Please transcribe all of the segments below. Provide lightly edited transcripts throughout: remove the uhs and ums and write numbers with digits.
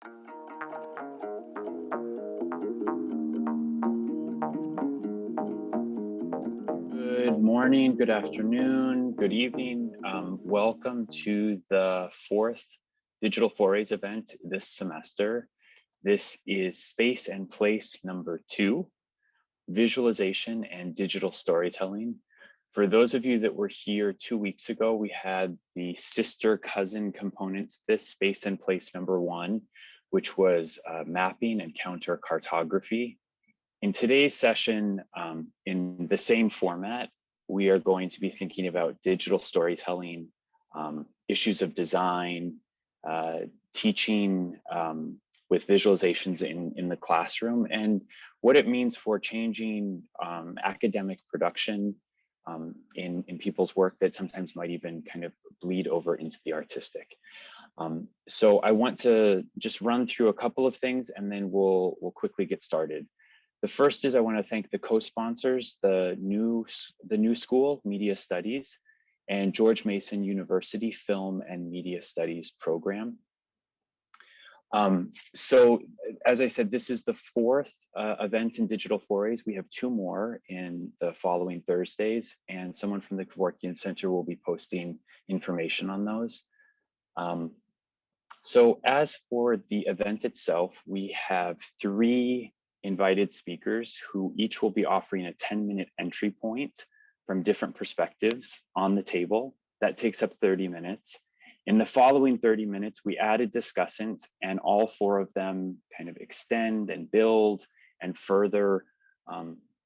Good morning, good afternoon, good evening. Welcome to the fourth Digital Forays event this semester. This is Space and Place number 2, Visualization and Digital Storytelling. For those of you that were here 2 weeks ago, we had the sister cousin component to this, Space and Place number 1, which was mapping and counter cartography. In today's session, in the same format, we are going to be thinking about digital storytelling, issues of design, teaching with visualizations in the classroom, and what it means for changing academic production in people's work that sometimes might even kind of bleed over into the artistic. So I want to just run through a couple of things and then we'll quickly get started. The first is I want to thank the co-sponsors, the new school, Media Studies, and George Mason University Film and Media Studies program. So as I said, this is the fourth event in Digital Forays. We have 2 more in the following Thursdays, and someone from the Kevorkian Center will be posting information on those. So as for the event itself, we have 3 invited speakers who each will be offering a 10-minute entry point from different perspectives on the table. That takes up 30 minutes. In the following 30 minutes, we add a discussant, and all 4 of them kind of extend and build and further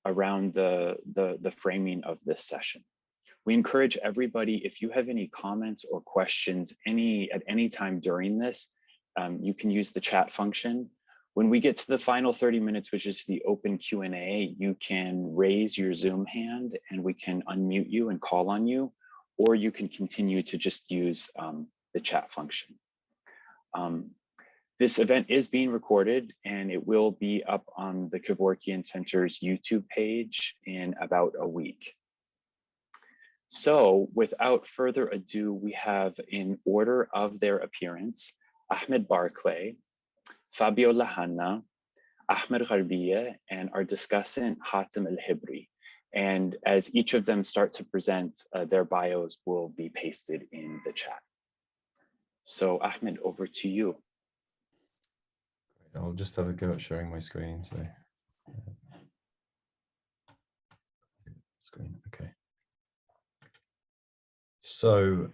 around the framing of this session. We encourage everybody, if you have any comments or questions at any time during this, you can use the chat function. When we get to the final 30 minutes, which is the open Q&A, you can raise your Zoom hand and we can unmute you and call on you, or you can continue to just use the chat function. This event is being recorded and it will be up on the Kevorkian Center's YouTube page in about a week. So without further ado, we have in order of their appearance, Ahmed Barclay, Fabio Lahanna, Ahmed Gharbiya, and our discussant Hatem El-Hibri. And as each of them start to present, their bios will be pasted in the chat. So Ahmed, over to you. I'll just have a go at sharing my screen. Okay. So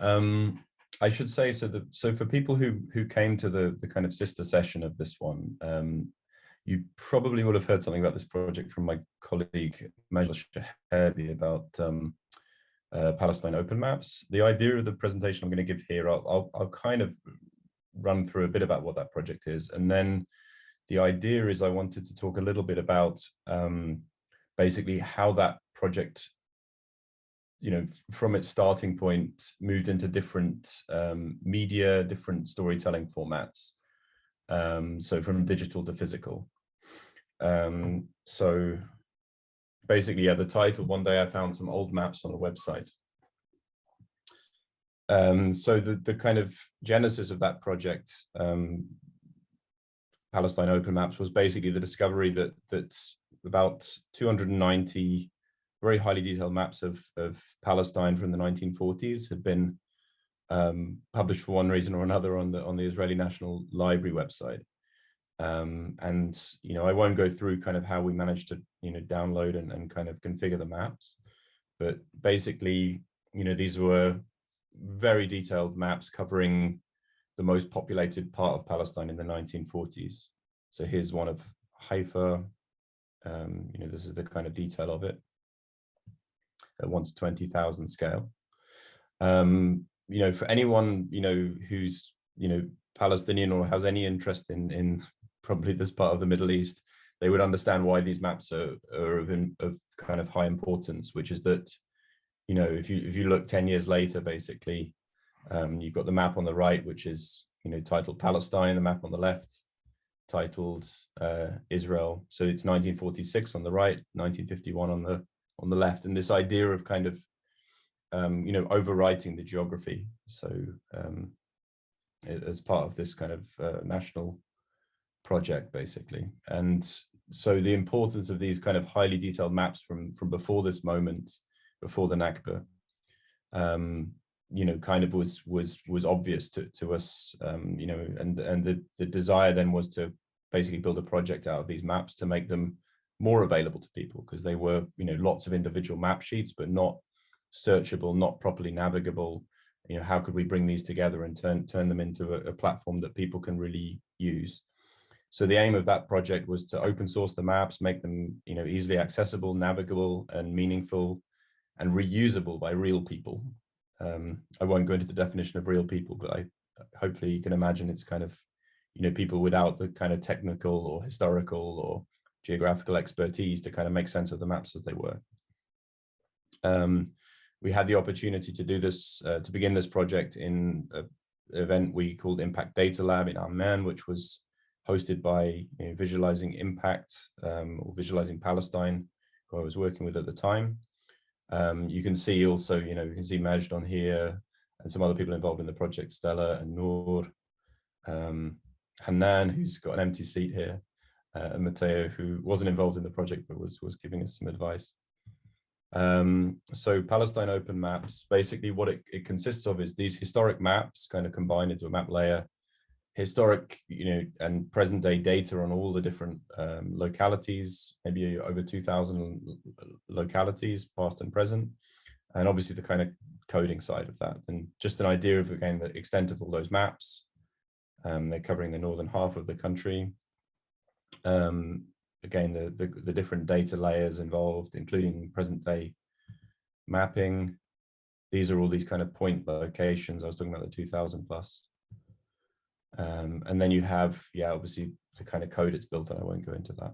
I should say, so for people who came to the kind of sister session of this one, you probably will have heard something about this project from my colleague Majid Shahabi about Palestine open maps. The idea of the presentation I'm going to give here, I'll kind of run through a bit about what that project is, and then the idea is I wanted to talk a little bit about basically how that project, from its starting point, moved into different media, different storytelling formats. So from digital to physical. So basically, yeah, the title, one day I found some old maps on a website. So the kind of genesis of that project, Palestine Open Maps, was basically the discovery that about 290 very highly detailed maps of Palestine from the 1940s had been published for one reason or another on the Israeli National Library website. And I won't go through kind of how we managed to download and kind of configure the maps, but basically these were very detailed maps covering the most populated part of Palestine in the 1940s. So here's one of Haifa. This is the kind of detail of it at 1 to 20,000 scale. For anyone who's Palestinian or has any interest in probably this part of the Middle East, they would understand why these maps are of kind of high importance, which is that if you look 10 years later, basically you've got the map on the right, which is titled Palestine, the map on the left titled Israel. So it's 1946 on the right, 1951 on the left, and this idea of kind of overwriting the geography. So as part of this kind of national project, basically. And so the importance of these kind of highly detailed maps from before this moment, before the Nakba, you know, kind of was obvious to us, you know, and the desire then was to basically build a project out of these maps to make them more available to people, because they were, you know, lots of individual map sheets, but not searchable, not properly navigable. You know, how could we bring these together and turn them into a platform that people can really use? So the aim of that project was to open source the maps, make them, you know, easily accessible, navigable, and meaningful, and reusable by real people. I won't go into the definition of real people, but hopefully you can imagine it's kind of, you know, people without the kind of technical or historical or geographical expertise to kind of make sense of the maps as they were. We had the opportunity to do this, to begin this project in an event we called Impact Data Lab in Amman, which was hosted by, you know, Visualizing Impact, or Visualizing Palestine, who I was working with at the time. You can see also, you know, you can see Majd on here and some other people involved in the project, Stella and Noor, Hanan, who's got an empty seat here, and Matteo, who wasn't involved in the project but was giving us some advice. So Palestine Open Maps, basically what it consists of is these historic maps kind of combined into a map layer, historic, you know, and present day data on all the different localities, maybe over 2,000 localities, past and present, and obviously the kind of coding side of that, and just an idea of, again, the extent of all those maps. They're covering the northern half of the country. Again, the different data layers involved, including present day mapping. These are all these kind of point locations. I was talking about the 2,000 plus. And then you have, yeah, obviously the kind of code it's built on. I won't go into that.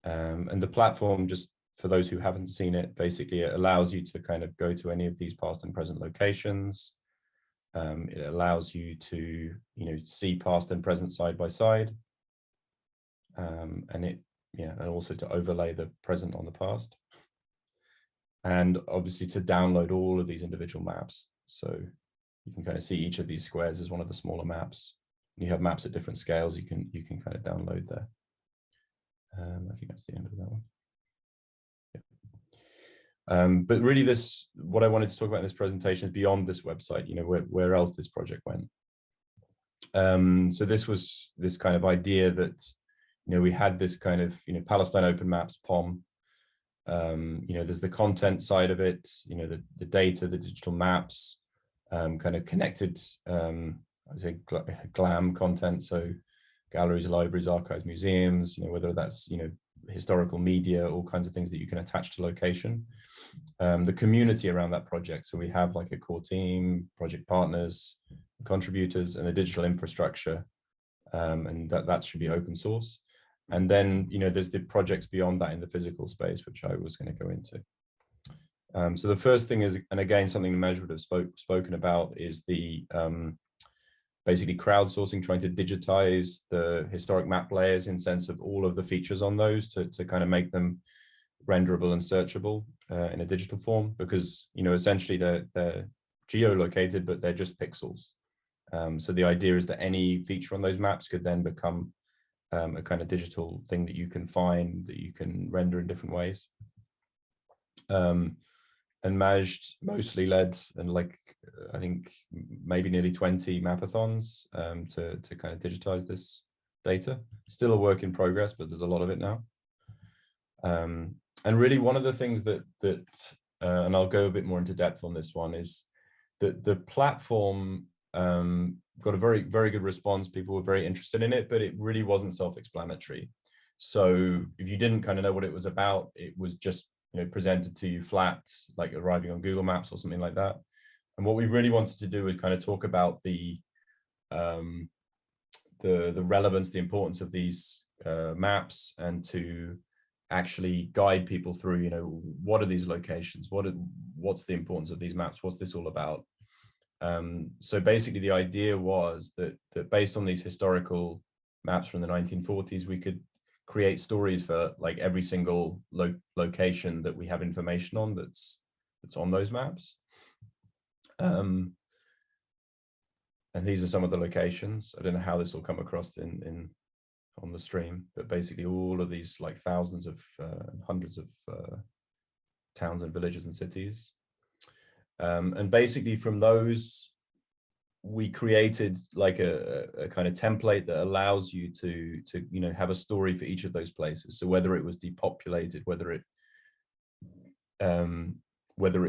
And the platform, just for those who haven't seen it, basically it allows you to kind of go to any of these past and present locations. It allows you to, you know, see past and present side by side. And it, yeah, and also to overlay the present on the past. And obviously to download all of these individual maps. So you can kind of see each of these squares as one of the smaller maps. You have maps at different scales you can kind of download there. I think that's the end of that one. Yeah. But really what I wanted to talk about in this presentation is beyond this website, you know, where else this project went. So this was this kind of idea that, you know, we had this kind of, you know, Palestine Open Maps, POM. You know, there's the content side of it, you know, the data, the digital maps, kind of connected, I say GLAM content, so galleries, libraries, archives, museums, you know, whether that's, you know, historical media, all kinds of things that you can attach to location. The community around that project, so we have like a core team, project partners, contributors, and the digital infrastructure, and that should be open source. And then, you know, there's the projects beyond that in the physical space, which I was going to go into. So the first thing is, and again, something Majd would have spoken about, is the basically crowdsourcing, trying to digitize the historic map layers in sense of all of the features on those to kind of make them renderable and searchable in a digital form, because, you know, essentially they're geolocated, but they're just pixels. So the idea is that any feature on those maps could then become a kind of digital thing that you can find, that you can render in different ways. And Majd mostly led, and like I think maybe nearly 20 mapathons to kind of digitize this data. Still a work in progress, but there's a lot of it now. And really one of the things that and I'll go a bit more into depth on this one, is that the platform got a very, very good response. People were very interested in it, but it really wasn't self-explanatory. So if you didn't kind of know what it was about, it was just, you know, presented to you flat, like arriving on Google Maps or something like that. And what we really wanted to do was kind of talk about the relevance, the importance of these maps, and to actually guide people through, you know, what are these locations? What's the importance of these maps? What's this all about? So basically the idea was that based on these historical maps from the 1940s, we could create stories for like every single location that we have information on that's on those maps. And these are some of the locations. I don't know how this will come across on the stream, but basically all of these like thousands of hundreds of towns and villages and cities. And basically from those, we created like a kind of template that allows you to have a story for each of those places. So whether it was depopulated, whether it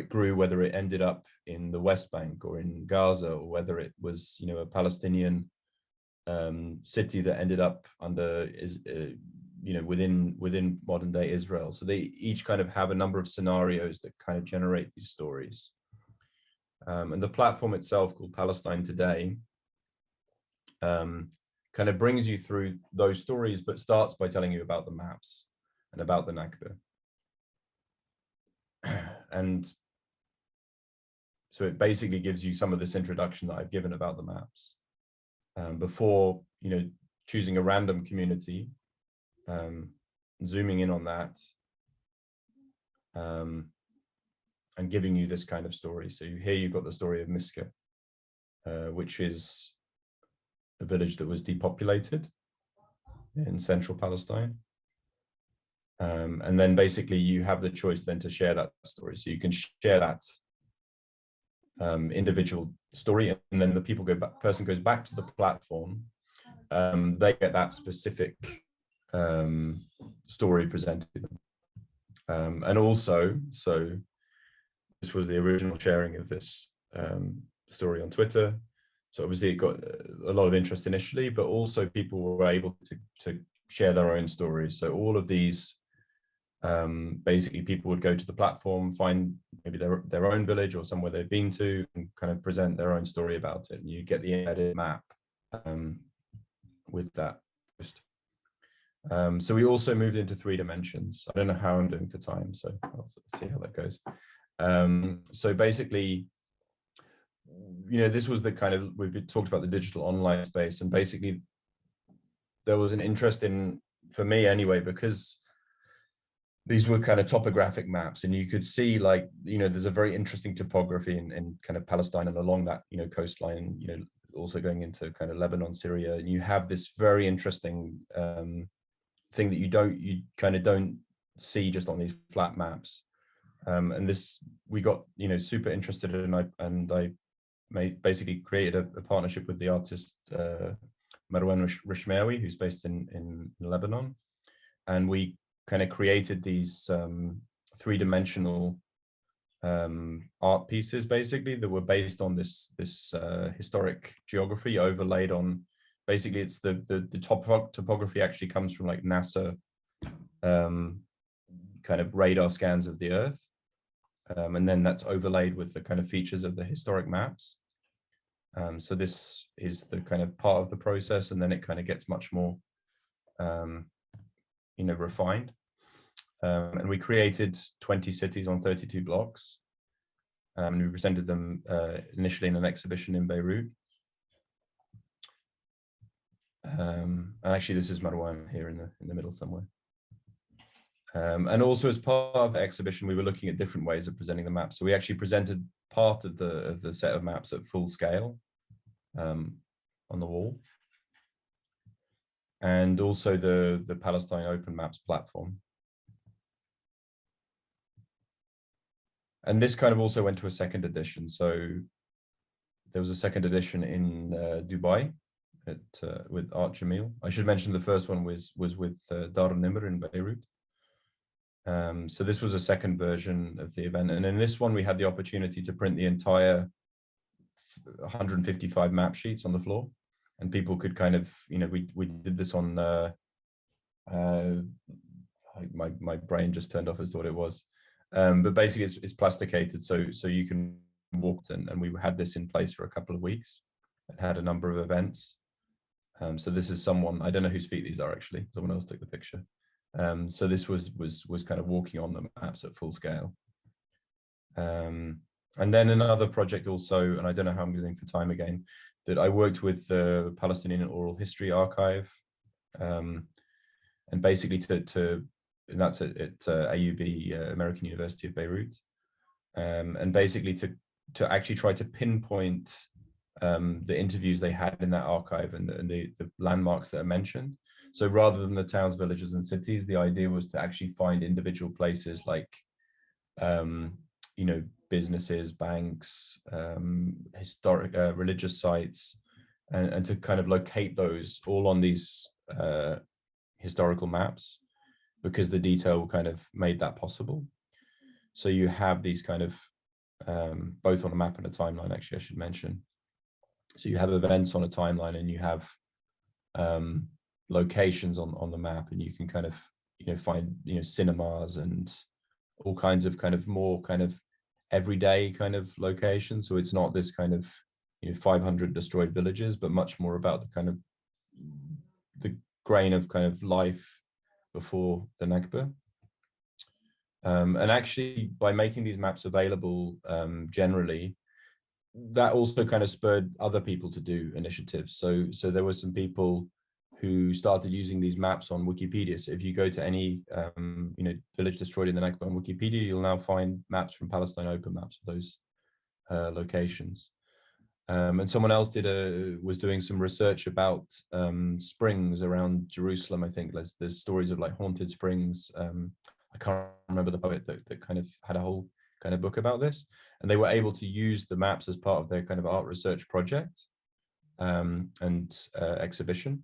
grew, whether it ended up in the West Bank or in Gaza, or whether it was a Palestinian city that ended up under within modern day Israel. So they each kind of have a number of scenarios that kind of generate these stories. And the platform itself, called Palestine Today, kind of brings you through those stories, but starts by telling you about the maps and about the Nakba. And so it basically gives you some of this introduction that I've given about the maps before choosing a random community, zooming in on that, and giving you this kind of story. So here you've got the story of Miska, which is a village that was depopulated in central Palestine. And then basically you have the choice then to share that story. So you can share that individual story, and then the person goes back to the platform. They get that specific story presented to them. And also, so this was the original sharing of this story on Twitter. So obviously it got a lot of interest initially, but also people were able to share their own stories. So all of these, basically people would go to the platform, find maybe their own village or somewhere they've been to, and kind of present their own story about it. And you get the embedded map with that post. So we also moved into 3 dimensions. I don't know how I'm doing for time, so I'll see how that goes. So basically, this was the kind of, we've talked about the digital online space, and basically there was an interest in, for me anyway, because these were kind of topographic maps, and you could see there's a very interesting topography in kind of Palestine and along that, coastline, also going into kind of Lebanon, Syria, and you have this very interesting thing that you kind of don't see just on these flat maps. And this, we got, super interested in, and I basically created a partnership with the artist Marwan Rishmawi, who's based in Lebanon. And we kind of created these 3-dimensional art pieces, basically, that were based on this historic geography overlaid on, basically it's the topography actually comes from like NASA kind of radar scans of the Earth. And then that's overlaid with the kind of features of the historic maps. So this is the kind of part of the process, and then it kind of gets much more, refined. And we created 20 cities on 32 blocks. And we presented them initially in an exhibition in Beirut. And actually, this is Marwan here in the middle somewhere. And also, as part of the exhibition, we were looking at different ways of presenting the maps. So we actually presented part of the set of maps at full scale on the wall, and also the Palestine Open Maps platform. And this kind of also went to a second edition. So there was a second edition in Dubai with Art Jamil. I should mention the first one was with Dar al-Nimr in Beirut. So this was a second version of the event. And in this one, we had the opportunity to print the entire 155 map sheets on the floor. And people could kind of, we did this on, my brain just turned off as to what it was. But basically it's plasticated, so you can walk in, and we had this in place for a couple of weeks. It had a number of events. So this is someone, I don't know whose feet these are actually, someone else took the picture. So this was kind of walking on the maps at full scale. And then another project also, and I don't know how I'm doing for time again, that I worked with the Palestinian Oral History Archive, and basically and that's at AUB, American University of Beirut, and basically to actually try to pinpoint the interviews they had in that archive and the landmarks that are mentioned. So rather than the towns, villages, and cities, the idea was to actually find individual places like, you know, businesses, banks, historic, religious sites, and to kind of locate those all on these historical maps, because the detail kind of made that possible. So you have these kind of, both on a map and a timeline, actually, I should mention. So you have events on a timeline, and you have locations on the map, and you can kind of, you know, find, you know, cinemas and all kinds of kind of more kind of everyday kind of locations. So it's not this kind of, you know, 500 destroyed villages, but much more about the kind of the grain of kind of life before the Nakba. And actually, by making these maps available generally, that also kind of spurred other people to do initiatives. So there were some people who started using these maps on Wikipedia. So if you go to any you know, village destroyed in the Nakba on Wikipedia, you'll now find maps from Palestine, open maps of those locations. And someone else was doing some research about springs around Jerusalem. I think there's stories of like haunted springs. I can't remember the poet that kind of had a whole kind of book about this, and they were able to use the maps as part of their kind of art research project and exhibition.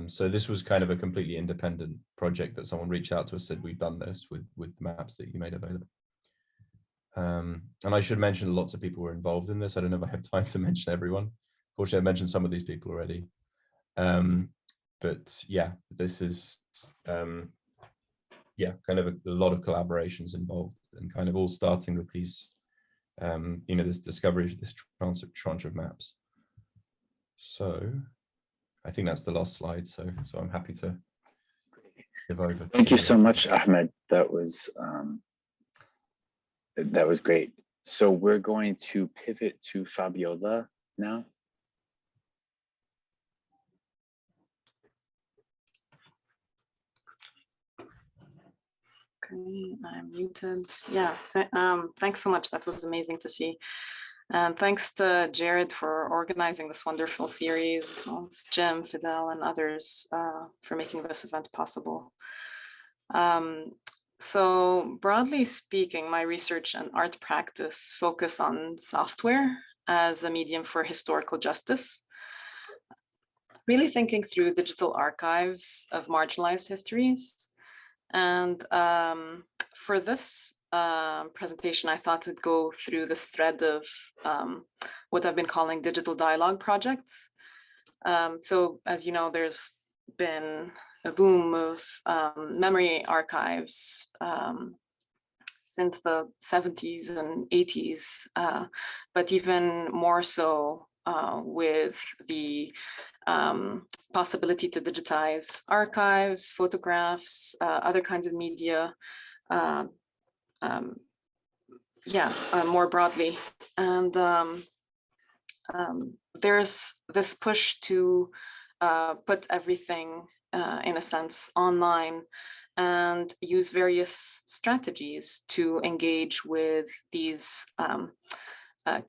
So this was kind of a completely independent project that someone reached out to us, said, we've done this with maps that you made available. And I should mention lots of people were involved in this. I don't know if I have time to mention everyone. Fortunately, I mentioned some of these people already. But yeah, this is yeah, kind of a lot of collaborations involved, and kind of all starting with these, you know, this discovery of this tranche of maps. So I think that's the last slide. So I'm happy to give over. Thank you so much, Ahmed. That was great. So we're going to pivot to Fabiola now. Okay, I'm muted. Yeah, thanks so much. That was amazing to see. And thanks to Jared for organizing this wonderful series, as well as Jim, Fidel, and others for making this event possible. So broadly speaking, my research and art practice focus on software as a medium for historical justice, really thinking through digital archives of marginalized histories. And for this presentation, I thought I'd go through this thread of what I've been calling digital dialogue projects. So as you know, there's been a boom of memory archives since the 70s and 80s, but even more so with the possibility to digitize archives, photographs, other kinds of media, more broadly. And there's this push to put everything, in a sense, online and use various strategies to engage with these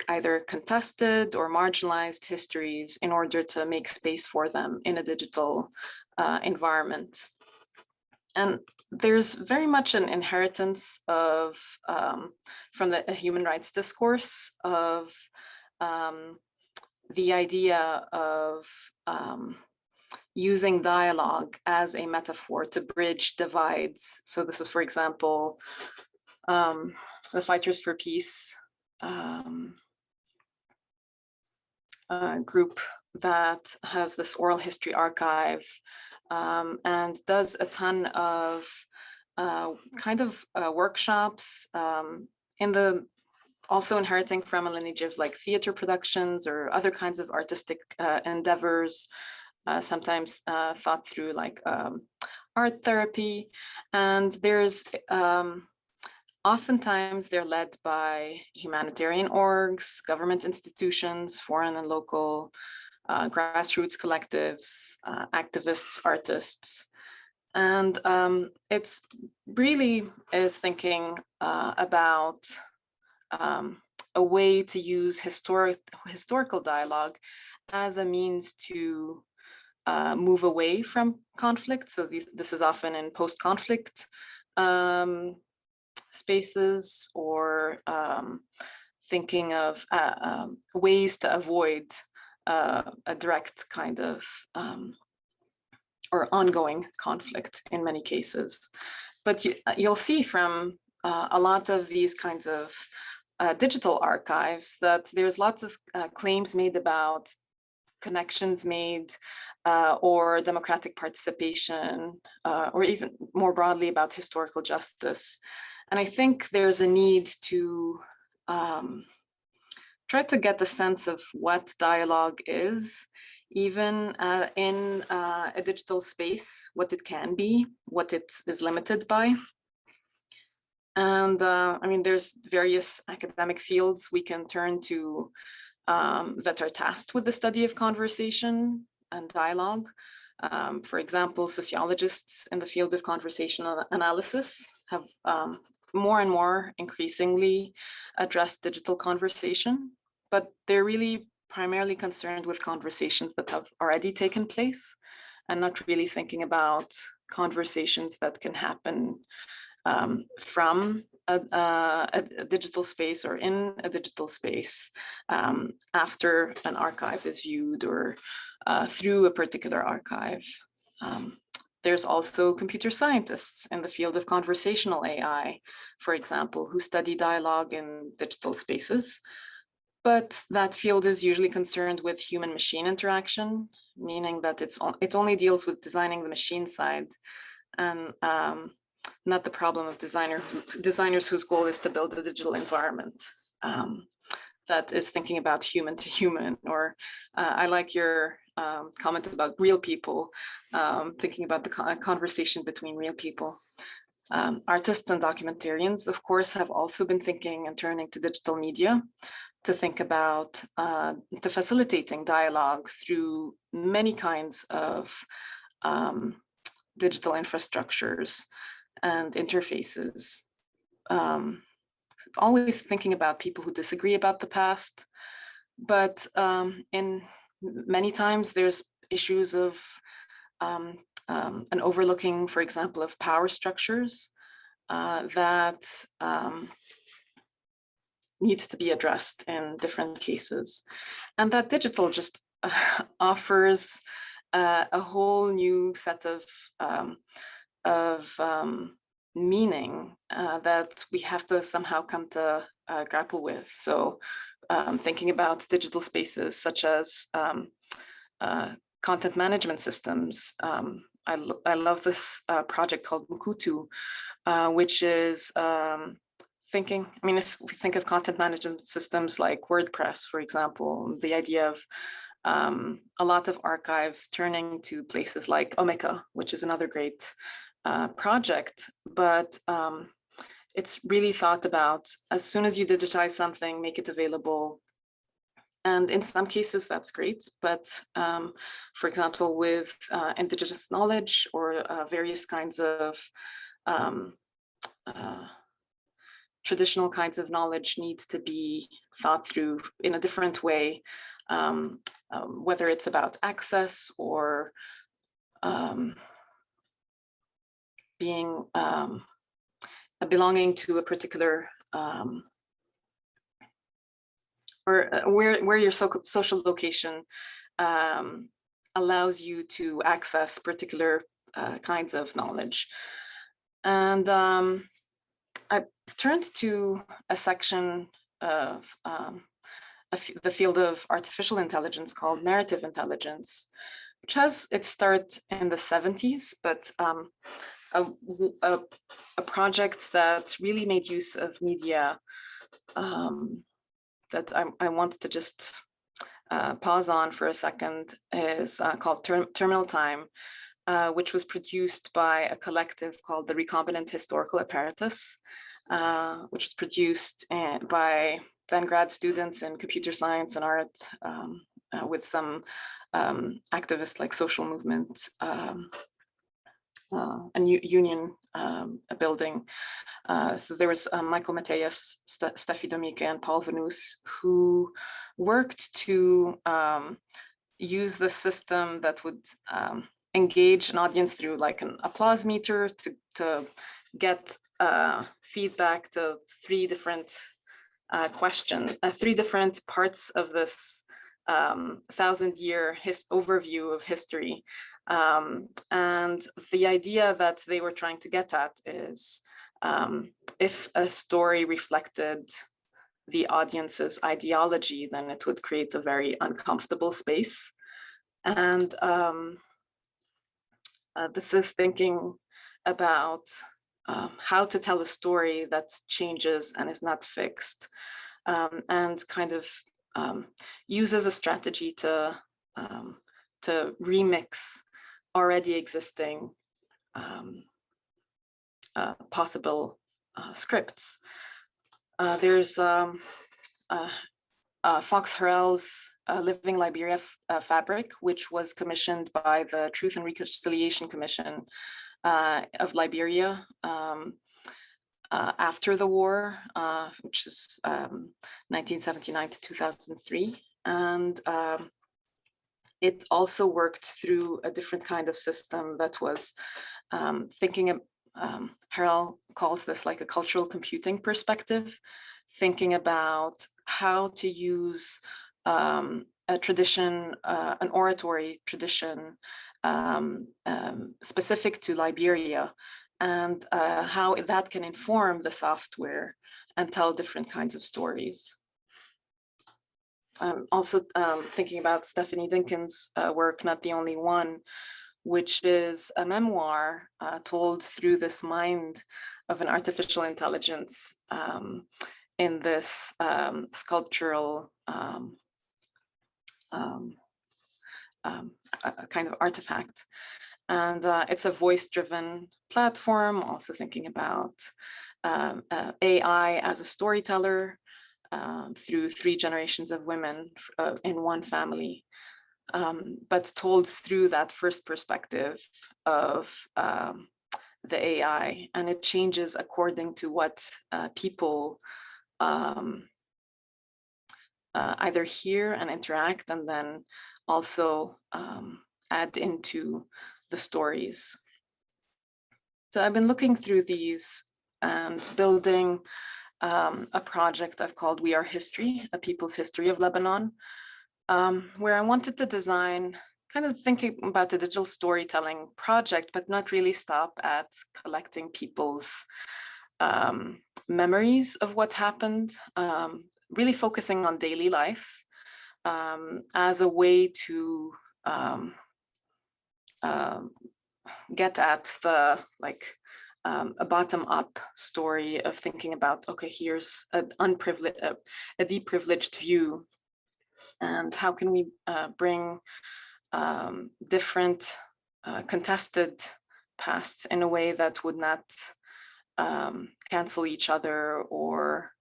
either contested or marginalized histories in order to make space for them in a digital environment. And there's very much an inheritance of, from the human rights discourse, of the idea of using dialogue as a metaphor to bridge divides. So this is, for example, the Fighters for Peace group that has this oral history archive and does a ton of workshops in the, also inheriting from a lineage of like theater productions or other kinds of artistic endeavors, sometimes thought through like art therapy. And there's oftentimes they're led by humanitarian orgs, government institutions, foreign and local grassroots collectives, activists, artists. And it's really is thinking about a way to use historical dialogue as a means to move away from conflict. So this is often in post-conflict spaces, or thinking of ways to avoid a direct kind of or ongoing conflict in many cases. But you'll see from a lot of these kinds of digital archives that there's lots of claims made about connections made or democratic participation, or even more broadly about historical justice. And I think there's a need to try to get the sense of what dialogue is, even in a digital space, what it can be, what it is limited by. And I mean, there's various academic fields we can turn to that are tasked with the study of conversation and dialogue. For example, sociologists in the field of conversational analysis have more and more increasingly addressed digital conversation, but they're really primarily concerned with conversations that have already taken place and not really thinking about conversations that can happen from a digital space or in a digital space after an archive is viewed, or through a particular archive. There's also computer scientists in the field of conversational AI, for example, who study dialogue in digital spaces. But that field is usually concerned with human-machine interaction, meaning that it only deals with designing the machine side, and not the problem of designers whose goal is to build a digital environment that is thinking about human to human. Or I like your comment about real people, thinking about the conversation between real people. Artists and documentarians, of course, have also been thinking and turning to digital media to think about, to facilitating dialogue through many kinds of digital infrastructures and interfaces. Always thinking about people who disagree about the past, but in many times there's issues of an overlooking, for example, of power structures that needs to be addressed in different cases. And that digital just offers a whole new set of meaning that we have to somehow come to grapple with. So thinking about digital spaces such as content management systems. I love this project called Mukutu, which is thinking, I mean, if we think of content management systems like WordPress, for example, the idea of a lot of archives turning to places like Omeka, which is another great project, but it's really thought about as soon as you digitize something, make it available. And in some cases, that's great. But for example, with indigenous knowledge or various kinds of traditional kinds of knowledge needs to be thought through in a different way, whether it's about access or being belonging to a particular or where your social location allows you to access particular kinds of knowledge. And I turned to a section of the field of artificial intelligence called narrative intelligence, which has its start in the 70s, but a project that really made use of media that I wanted to just pause on for a second is called Terminal Time, which was produced by a collective called the Recombinant Historical Apparatus, which was produced by then grad students in computer science and art with some activists like social movement union building. So there was Michael Mateus, Steffi Domike, and Paul Venus, who worked to use the system that would engage an audience through like an applause meter to get feedback to three different three different parts of this 1,000-year overview of history. And the idea that they were trying to get at is if a story reflected the audience's ideology, then it would create a very uncomfortable space. And this is thinking about how to tell a story that changes and is not fixed, and kind of uses a strategy to remix already existing possible scripts. There's Fox Harrell's Living Liberia Fabric, which was commissioned by the Truth and Reconciliation Commission of Liberia after the war, which is 1979 to 2003. And it also worked through a different kind of system that was thinking of, Harrell calls this like a cultural computing perspective, thinking about how to use a tradition, an oratory tradition specific to Liberia, and how that can inform the software and tell different kinds of stories. Also thinking about Stephanie Dinkin's work, Not the Only One, which is a memoir told through this mind of an artificial intelligence in this sculptural kind of artifact. And it's a voice-driven platform, also thinking about AI as a storyteller through 3 generations of women in one family, but told through that first perspective of the AI, and it changes according to what people either hear and interact, and then also add into the stories. So I've been looking through these and building a project I've called We Are History, A People's History of Lebanon, where I wanted to design, kind of thinking about a digital storytelling project, but not really stop at collecting people's memories of what happened, really focusing on daily life as a way to get at the a bottom-up story of thinking about, okay, here's an unprivileged, a deprivileged view, and how can we bring different contested pasts in a way that would not cancel each other, or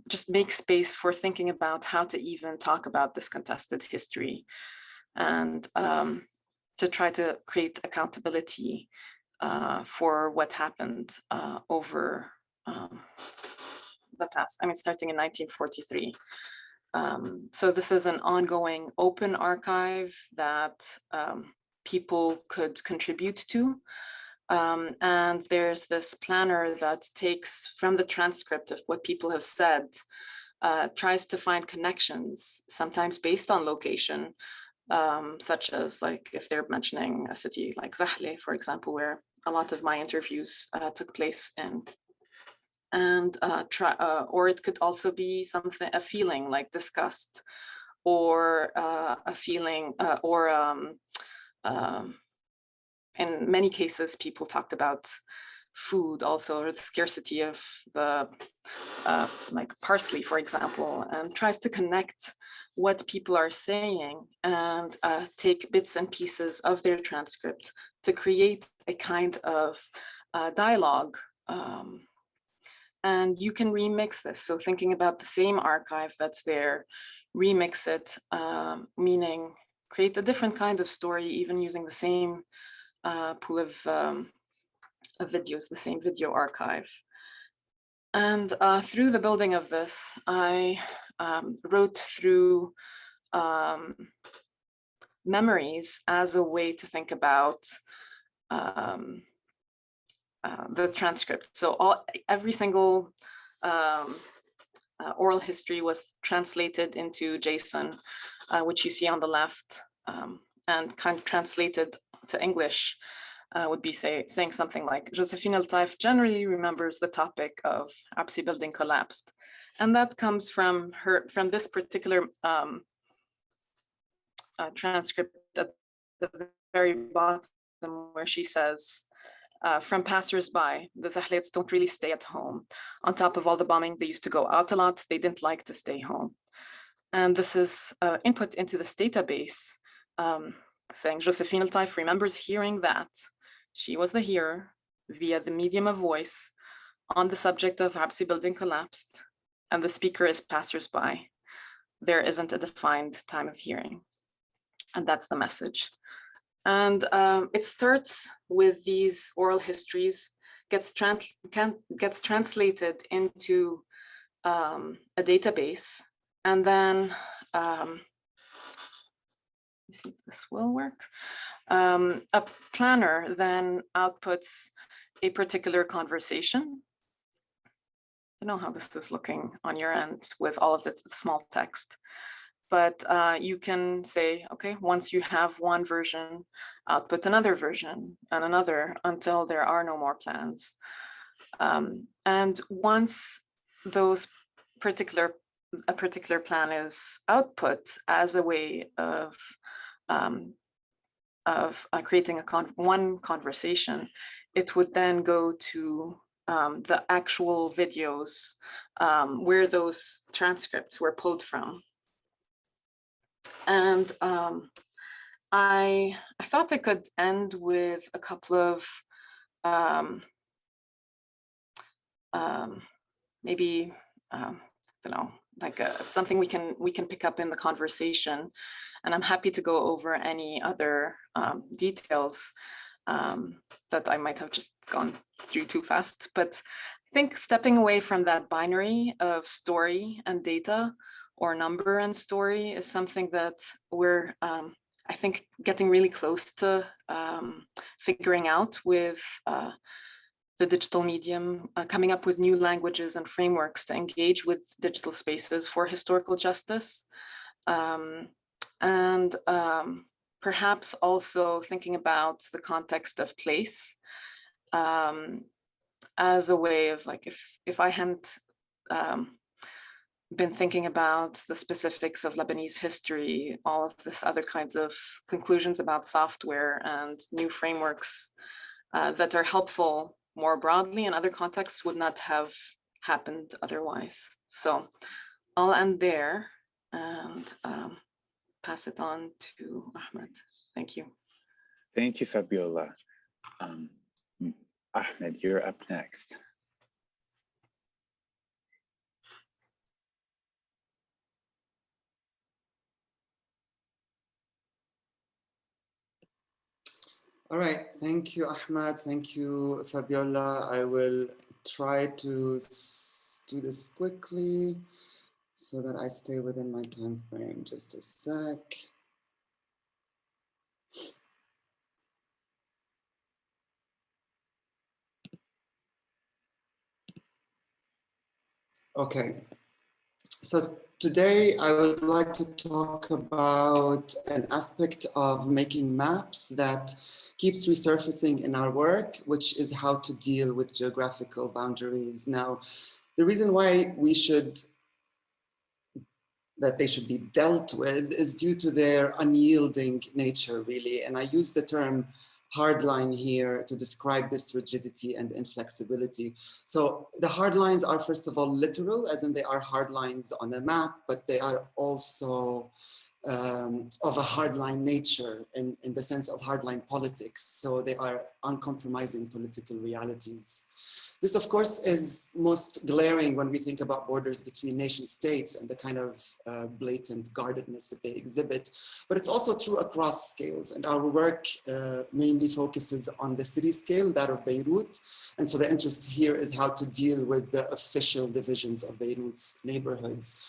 just make space for thinking about how to even talk about this contested history, and to try to create accountability for what happened over the past, starting in 1943. So this is an ongoing open archive that people could contribute to. And there's this planner that takes from the transcript of what people have said, tries to find connections, sometimes based on location, such as if they're mentioning a city like Zahle, for example, where a lot of my interviews took place in. And or it could also be something, a feeling like disgust, or a feeling, or in many cases, people talked about food also, or the scarcity of the parsley, for example, and tries to connect what people are saying and take bits and pieces of their transcript to create a kind of dialogue. And you can remix this. So thinking about the same archive that's there, remix it, meaning create a different kind of story, even using the same pool of videos, the same video archive. And through the building of this, I wrote through memories as a way to think about the transcript. So every single oral history was translated into JSON, which you see on the left, and kind of translated to English would be saying something like, Josephine El-Taif generally remembers the topic of Absi building collapsed. And that comes from this particular transcript at the very bottom, where she says, from passers-by, the Zahlets don't really stay at home. On top of all the bombing, they used to go out a lot. They didn't like to stay home. And this is input into this database saying Josephine El-Taif remembers hearing that. She was the hearer via the medium of voice on the subject of Absi building collapsed, and the speaker is passers-by. There isn't a defined time of hearing. And that's the message. And it starts with these oral histories, gets translated into a database, and then let's see if this will work. A planner then outputs a particular conversation. I don't know how this is looking on your end with all of the small text, but you can say, okay, once you have one version, output another version and another until there are no more plans. And once a particular plan is output as a way of creating one conversation, it would then go to the actual videos where those transcripts were pulled from. And I thought I could end with a couple of maybe I don't know, like something we can pick up in the conversation. And I'm happy to go over any other details that I might have just gone through too fast. But I think stepping away from that binary of story and data, or number and story, is something that we're, I think, getting really close to figuring out with the digital medium, coming up with new languages and frameworks to engage with digital spaces for historical justice. And perhaps also thinking about the context of place as a way of, like, if I hadn't been thinking about the specifics of Lebanese history, all of this other kinds of conclusions about software and new frameworks that are helpful more broadly in other contexts would not have happened otherwise. So I'll end there and pass it on to Ahmed. Thank you. Thank you, Fabiola. Ahmed, you're up next. All right, thank you, Ahmed. Thank you, Fabiola. I will try to do this quickly so that I stay within my time frame. Just a sec. Okay, so today I would like to talk about an aspect of making maps that keeps resurfacing in our work, which is how to deal with geographical boundaries. Now, the reason why that they should be dealt with is due to their unyielding nature, really. And I use the term hardline here to describe this rigidity and inflexibility. So the hard lines are, first of all, literal, as in they are hard lines on a map, but they are also of a hardline nature in the sense of hardline politics. So they are uncompromising political realities. This, of course, is most glaring when we think about borders between nation states and the kind of blatant guardedness that they exhibit. But it's also true across scales. And our work mainly focuses on the city scale, that of Beirut. And so the interest here is how to deal with the official divisions of Beirut's neighborhoods.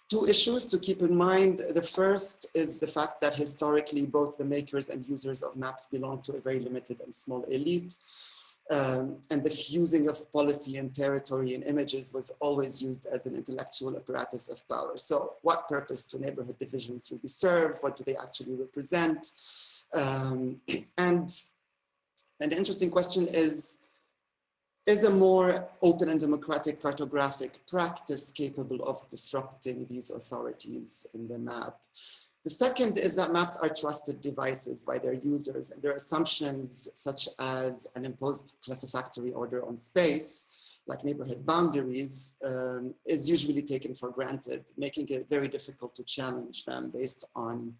Two issues to keep in mind. The first is the fact that historically, both the makers and users of maps belong to a very limited and small elite. And the fusing of policy and territory in images was always used as an intellectual apparatus of power. So what purpose do neighborhood divisions really serve? What do they actually represent? And the interesting question is a more open and democratic cartographic practice capable of disrupting these authorities in the map? The second is that maps are trusted devices by their users, and their assumptions, such as an imposed classificatory order on space, like neighborhood boundaries, is usually taken for granted, making it very difficult to challenge them based on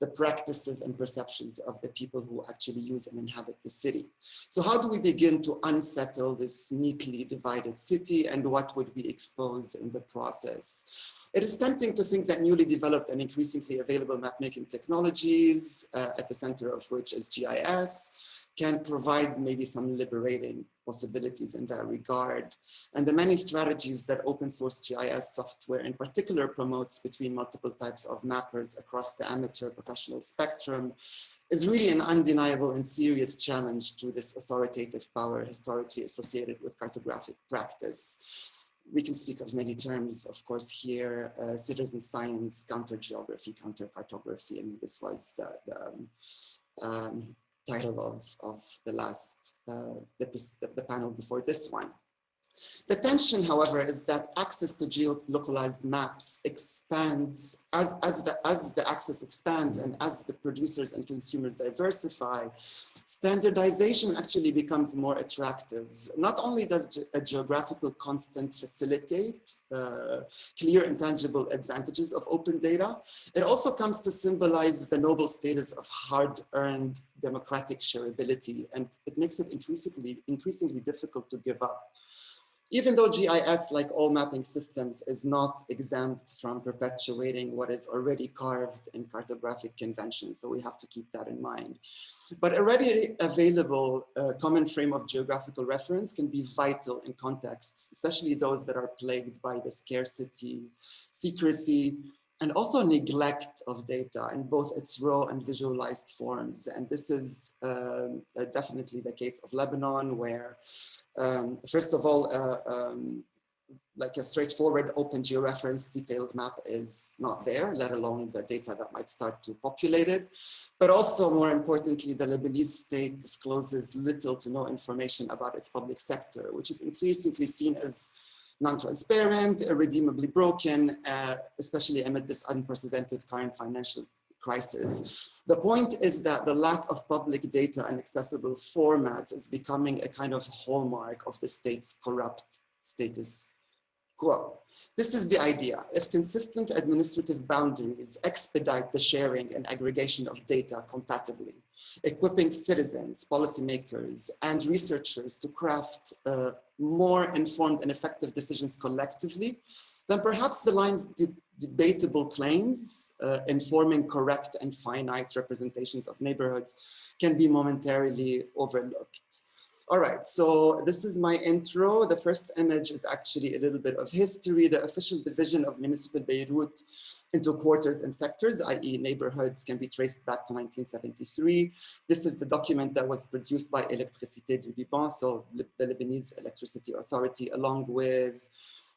the practices and perceptions of the people who actually use and inhabit the city. So how do we begin to unsettle this neatly divided city, and what would we expose in the process? It is tempting to think that newly developed and increasingly available mapmaking technologies, at the center of which is GIS, can provide maybe some liberating possibilities in that regard. And the many strategies that open source GIS software in particular promotes between multiple types of mappers across the amateur professional spectrum is really an undeniable and serious challenge to this authoritative power historically associated with cartographic practice. We can speak of many terms, of course, here, citizen science, counter geography, counter cartography, and this was the title of the last, the panel before this one. The tension, however, is that access to geo-localized maps expands as the access expands and as the producers and consumers diversify. Standardization actually becomes more attractive. Not only does a geographical constant facilitate clear and tangible advantages of open data, it also comes to symbolize the noble status of hard-earned democratic shareability, and it makes it increasingly difficult to give up. Even though GIS, like all mapping systems, is not exempt from perpetuating what is already carved in cartographic conventions, so we have to keep that in mind. But a readily available common frame of geographical reference can be vital in contexts, especially those that are plagued by the scarcity, secrecy, and also neglect of data in both its raw and visualized forms. And this is definitely the case of Lebanon, where first of all, like a straightforward open georeference detailed map is not there, let alone the data that might start to populate it. But also, more importantly, the Lebanese state discloses little to no information about its public sector, which is increasingly seen as non-transparent, irredeemably broken, especially amid this unprecedented current financial crisis. The point is that the lack of public data and accessible formats is becoming a kind of hallmark of the state's corrupt status quo. This is the idea. If consistent administrative boundaries expedite the sharing and aggregation of data compatibly, equipping citizens, policymakers, and researchers to craft more informed and effective decisions collectively, then perhaps the line's debatable claims informing correct and finite representations of neighborhoods can be momentarily overlooked. All right, so this is my intro. The first image is actually a little bit of history. The official division of municipal Beirut into quarters and sectors, i.e. neighborhoods, can be traced back to 1973. This is the document that was produced by Électricité du Liban, so the Lebanese Electricity Authority, along with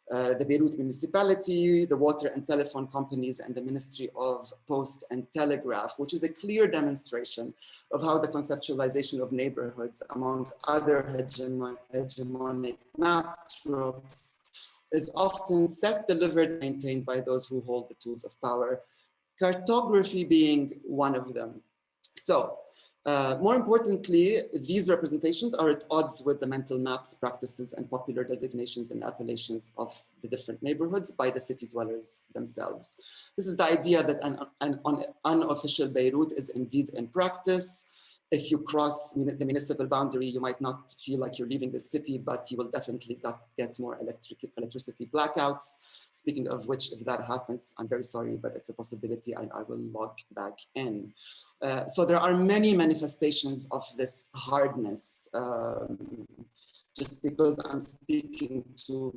the Beirut municipality, the water and telephone companies, and the Ministry of Post and Telegraph, which is a clear demonstration of how the conceptualization of neighborhoods, among other hegemonic map tropes, is often set, delivered, maintained by those who hold the tools of power, cartography being one of them. So, more importantly, these representations are at odds with the mental maps, practices, and popular designations and appellations of the different neighborhoods by the city dwellers themselves. This is the idea that an unofficial Beirut is indeed in practice, if you cross the municipal boundary, you might not feel like you're leaving the city, but you will definitely get more electricity blackouts. Speaking of which, if that happens, I'm very sorry, but it's a possibility, and I will log back in. So there are many manifestations of this hardness. Just because I'm speaking to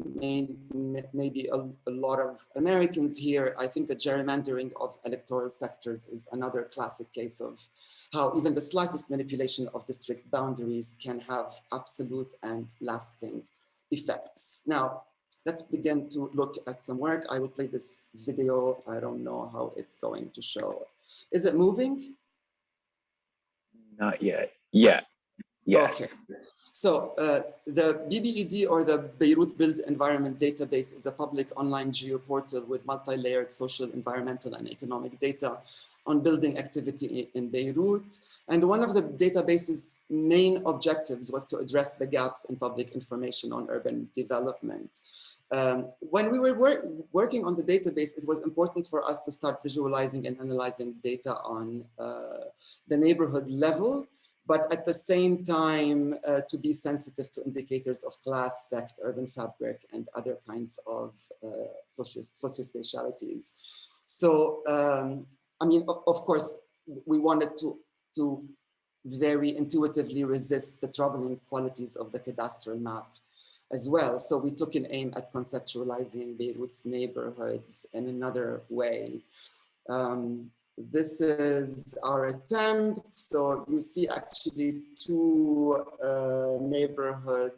maybe a lot of Americans here, I think the gerrymandering of electoral sectors is another classic case of how even the slightest manipulation of district boundaries can have absolute and lasting effects. Now, let's begin to look at some work. I will play this video. I don't know how it's going to show. Is it moving? Not yet. Yeah. Yes. Okay. So the BBED, or the Beirut Built Environment Database, is a public online geoportal with multi-layered social, environmental, and economic data on building activity in Beirut. And one of the database's main objectives was to address the gaps in public information on urban development. When we were working on the database, it was important for us to start visualizing and analyzing data on the neighborhood level, but at the same time to be sensitive to indicators of class, sect, urban fabric, and other kinds of socio-spatialities. So, I mean, of course, we wanted to very intuitively resist the troubling qualities of the cadastral map as well. So we took an aim at conceptualizing Beirut's neighborhoods in another way. This is our attempt. So you see actually two neighborhood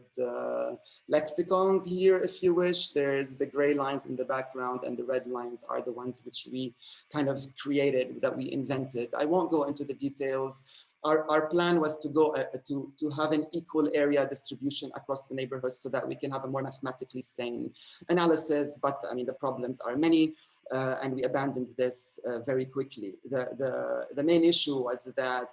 lexicons here, if you wish. There's the gray lines in the background, and the red lines are the ones which we kind of created, that we invented. I won't go into the details. Our plan was to go to have an equal area distribution across the neighborhoods so that we can have a more mathematically sane analysis, but I mean, the problems are many. And we abandoned this very quickly. The main issue was that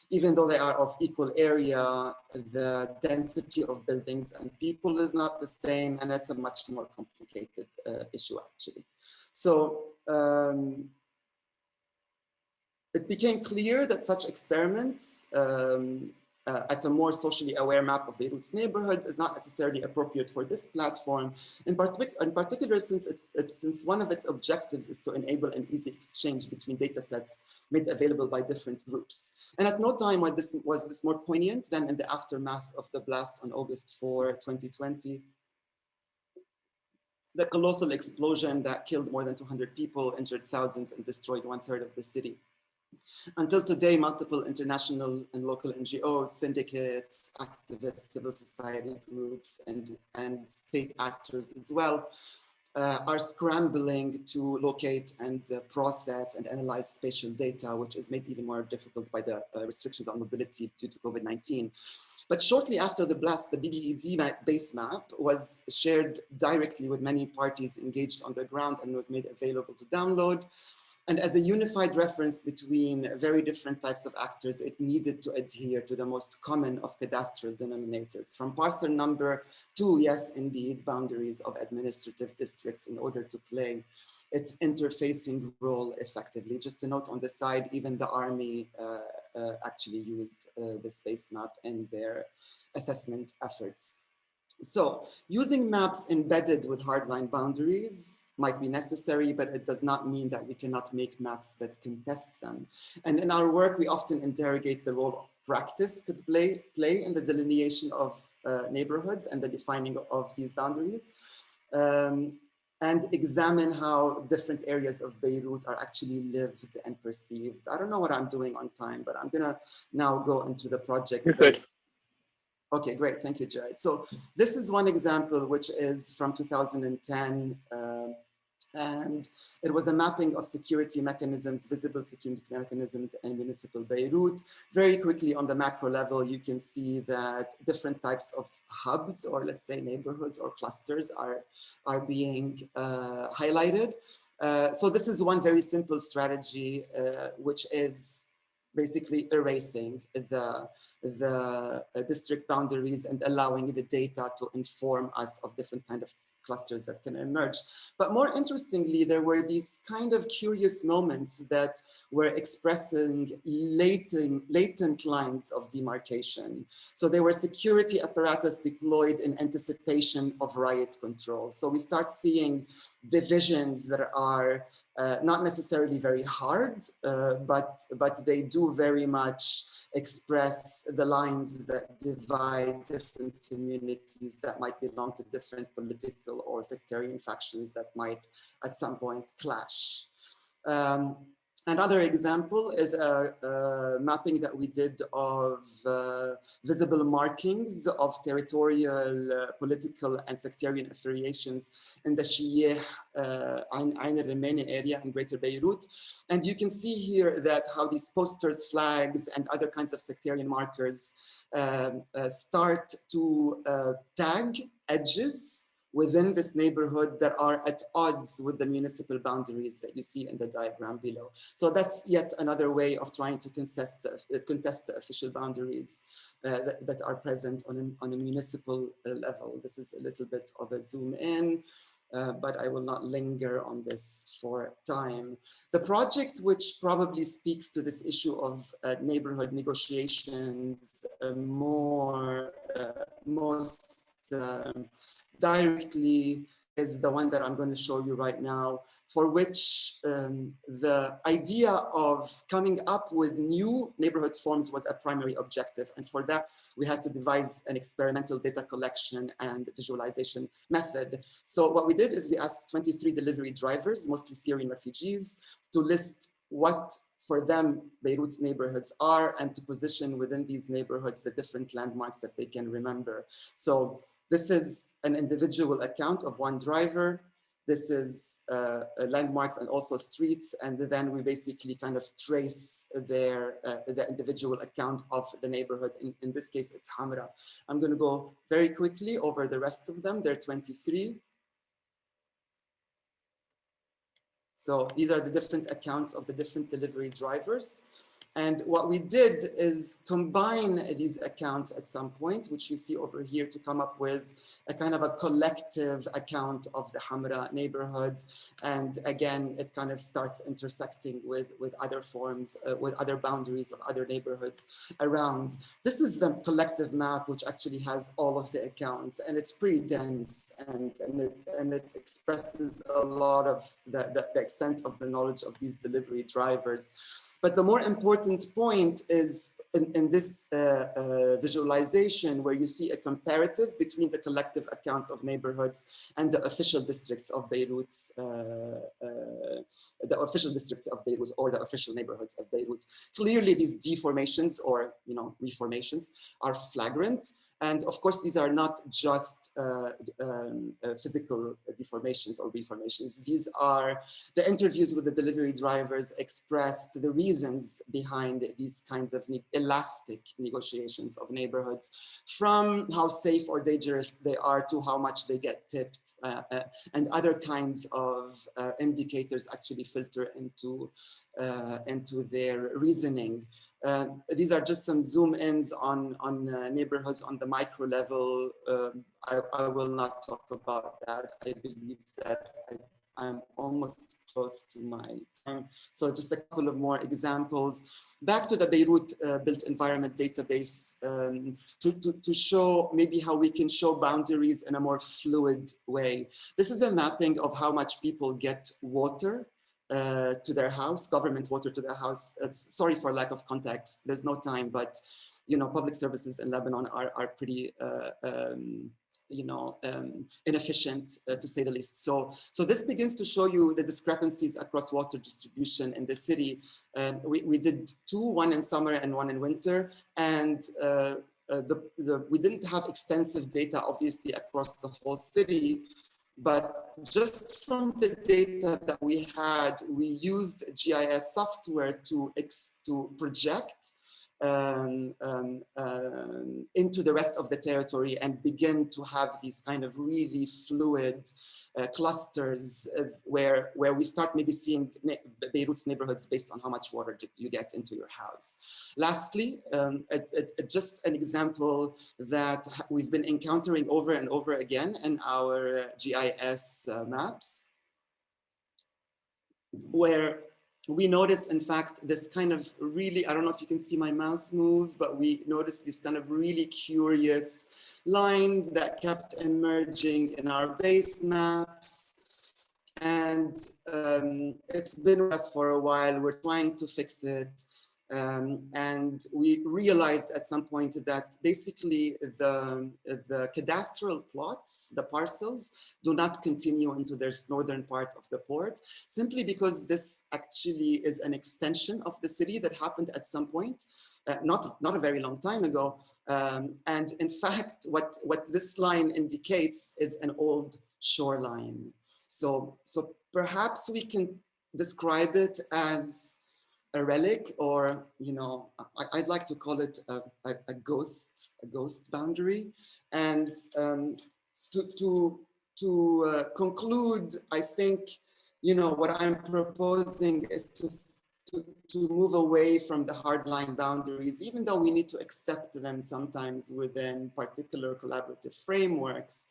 even though they are of equal area, the density of buildings and people is not the same, and it's a much more complicated issue actually. So it became clear that such experiments at a more socially aware map of Beirut's neighborhoods is not necessarily appropriate for this platform, in particular since one of its objectives is to enable an easy exchange between data sets made available by different groups. And at no time was this more poignant than in the aftermath of the blast on August 4, 2020. The colossal explosion that killed more than 200 people, injured thousands, and destroyed 1/3 of the city. Until today, multiple international and local NGOs, syndicates, activists, civil society groups, and state actors as well are scrambling to locate and process and analyze spatial data, which is made even more difficult by the restrictions on mobility due to COVID-19. But shortly after the blast, the BBED base map was shared directly with many parties engaged on the ground and was made available to download. And as a unified reference between very different types of actors, it needed to adhere to the most common of cadastral denominators, from parcel number to, yes, indeed, boundaries of administrative districts in order to play its interfacing role effectively. Just a note on the side, even the army actually used the space map in their assessment efforts. So using maps embedded with hardline boundaries might be necessary, but it does not mean that we cannot make maps that can test them. And in our work, we often interrogate the role practice could play in the delineation of neighborhoods and the defining of these boundaries, and examine how different areas of Beirut are actually lived and perceived. I don't know what I'm doing on time, but I'm gonna now go into the project. You're good. Okay, great, thank you, Jared. So this is one example, which is from 2010, and it was a mapping of security mechanisms, visible security mechanisms in municipal Beirut. Very quickly on the macro level, you can see that different types of hubs, or let's say neighborhoods or clusters are being highlighted. So this is one very simple strategy, which is basically erasing the district boundaries and allowing the data to inform us of different kind of clusters that can emerge. But more interestingly, there were these kind of curious moments that were expressing latent lines of demarcation. So there were security apparatus deployed in anticipation of riot control. So we start seeing divisions that are not necessarily very hard, but they do very much express the lines that divide different communities that might belong to different political or sectarian factions that might at some point clash. Another example is a mapping that we did of visible markings of territorial, political, and sectarian affiliations in the Shia Ain al-Rumani area in Greater Beirut. And you can see here that how these posters, flags, and other kinds of sectarian markers start to tag edges within this neighborhood that are at odds with the municipal boundaries that you see in the diagram below. So that's yet another way of trying to contest the official boundaries that are present on a municipal level. This is a little bit of a zoom in, but I will not linger on this for time. The project which probably speaks to this issue of neighborhood negotiations most directly is the one that I'm going to show you right now, for which the idea of coming up with new neighborhood forms was a primary objective. And for that, we had to devise an experimental data collection and visualization method. So what we did is we asked 23 delivery drivers, mostly Syrian refugees, to list what for them Beirut's neighborhoods are and to position within these neighborhoods the different landmarks that they can remember. So this is an individual account of one driver. This is landmarks and also streets. And then we basically kind of trace the individual account of the neighborhood. In this case, it's Hamra. I'm going to go very quickly over the rest of them. There are 23. So these are the different accounts of the different delivery drivers. And what we did is combine these accounts at some point, which you see over here, to come up with a kind of a collective account of the Hamra neighborhood. And again, it kind of starts intersecting with other forms, with other boundaries of other neighborhoods around. This is the collective map, which actually has all of the accounts, and it's pretty dense, and it expresses a lot of the extent of the knowledge of these delivery drivers. But the more important point is in this visualization, where you see a comparative between the collective accounts of neighborhoods and the official districts of Beirut's, or the official neighborhoods of Beirut. Clearly, these deformations or reformations are flagrant. And of course, these are not just physical deformations or reformations. These are the interviews with the delivery drivers expressed the reasons behind these kinds of elastic negotiations of neighborhoods, from how safe or dangerous they are to how much they get tipped, and other kinds of indicators actually filter into their reasoning. These are just some zoom ins on neighborhoods on the micro level. I will not talk about that. I believe that I'm almost close to my time. So just a couple of more examples. Back to the Beirut built environment database to show maybe how we can show boundaries in a more fluid way. This is a mapping of how much people get water to their house, government water to their house. Sorry for lack of context. There's no time, but public services in Lebanon are pretty inefficient, to say the least. So this begins to show you the discrepancies across water distribution in the city. We did two, one in summer and one in winter, and we didn't have extensive data, obviously, across the whole city. But just from the data that we had, we used GIS software to project into the rest of the territory and begin to have these kind of really fluid clusters where we start maybe seeing Beirut's neighborhoods based on how much water you get into your house. Lastly, just an example that we've been encountering over and over again in our GIS maps, where we notice, in fact, this kind of really, I don't know if you can see my mouse move, but we noticed this kind of really curious line that kept emerging in our base maps. And it's been with us for a while. We're trying to fix it. And we realized at some point that basically the cadastral plots, the parcels, do not continue into their northern part of the port, simply because this actually is an extension of the city that happened at some point, not a very long time ago. And in fact, what this line indicates is an old shoreline. So perhaps we can describe it as a relic, or, you know, I'd like to call it a ghost boundary. And to conclude, I think, you know, what I'm proposing is to move away from the hardline boundaries, even though we need to accept them sometimes within particular collaborative frameworks.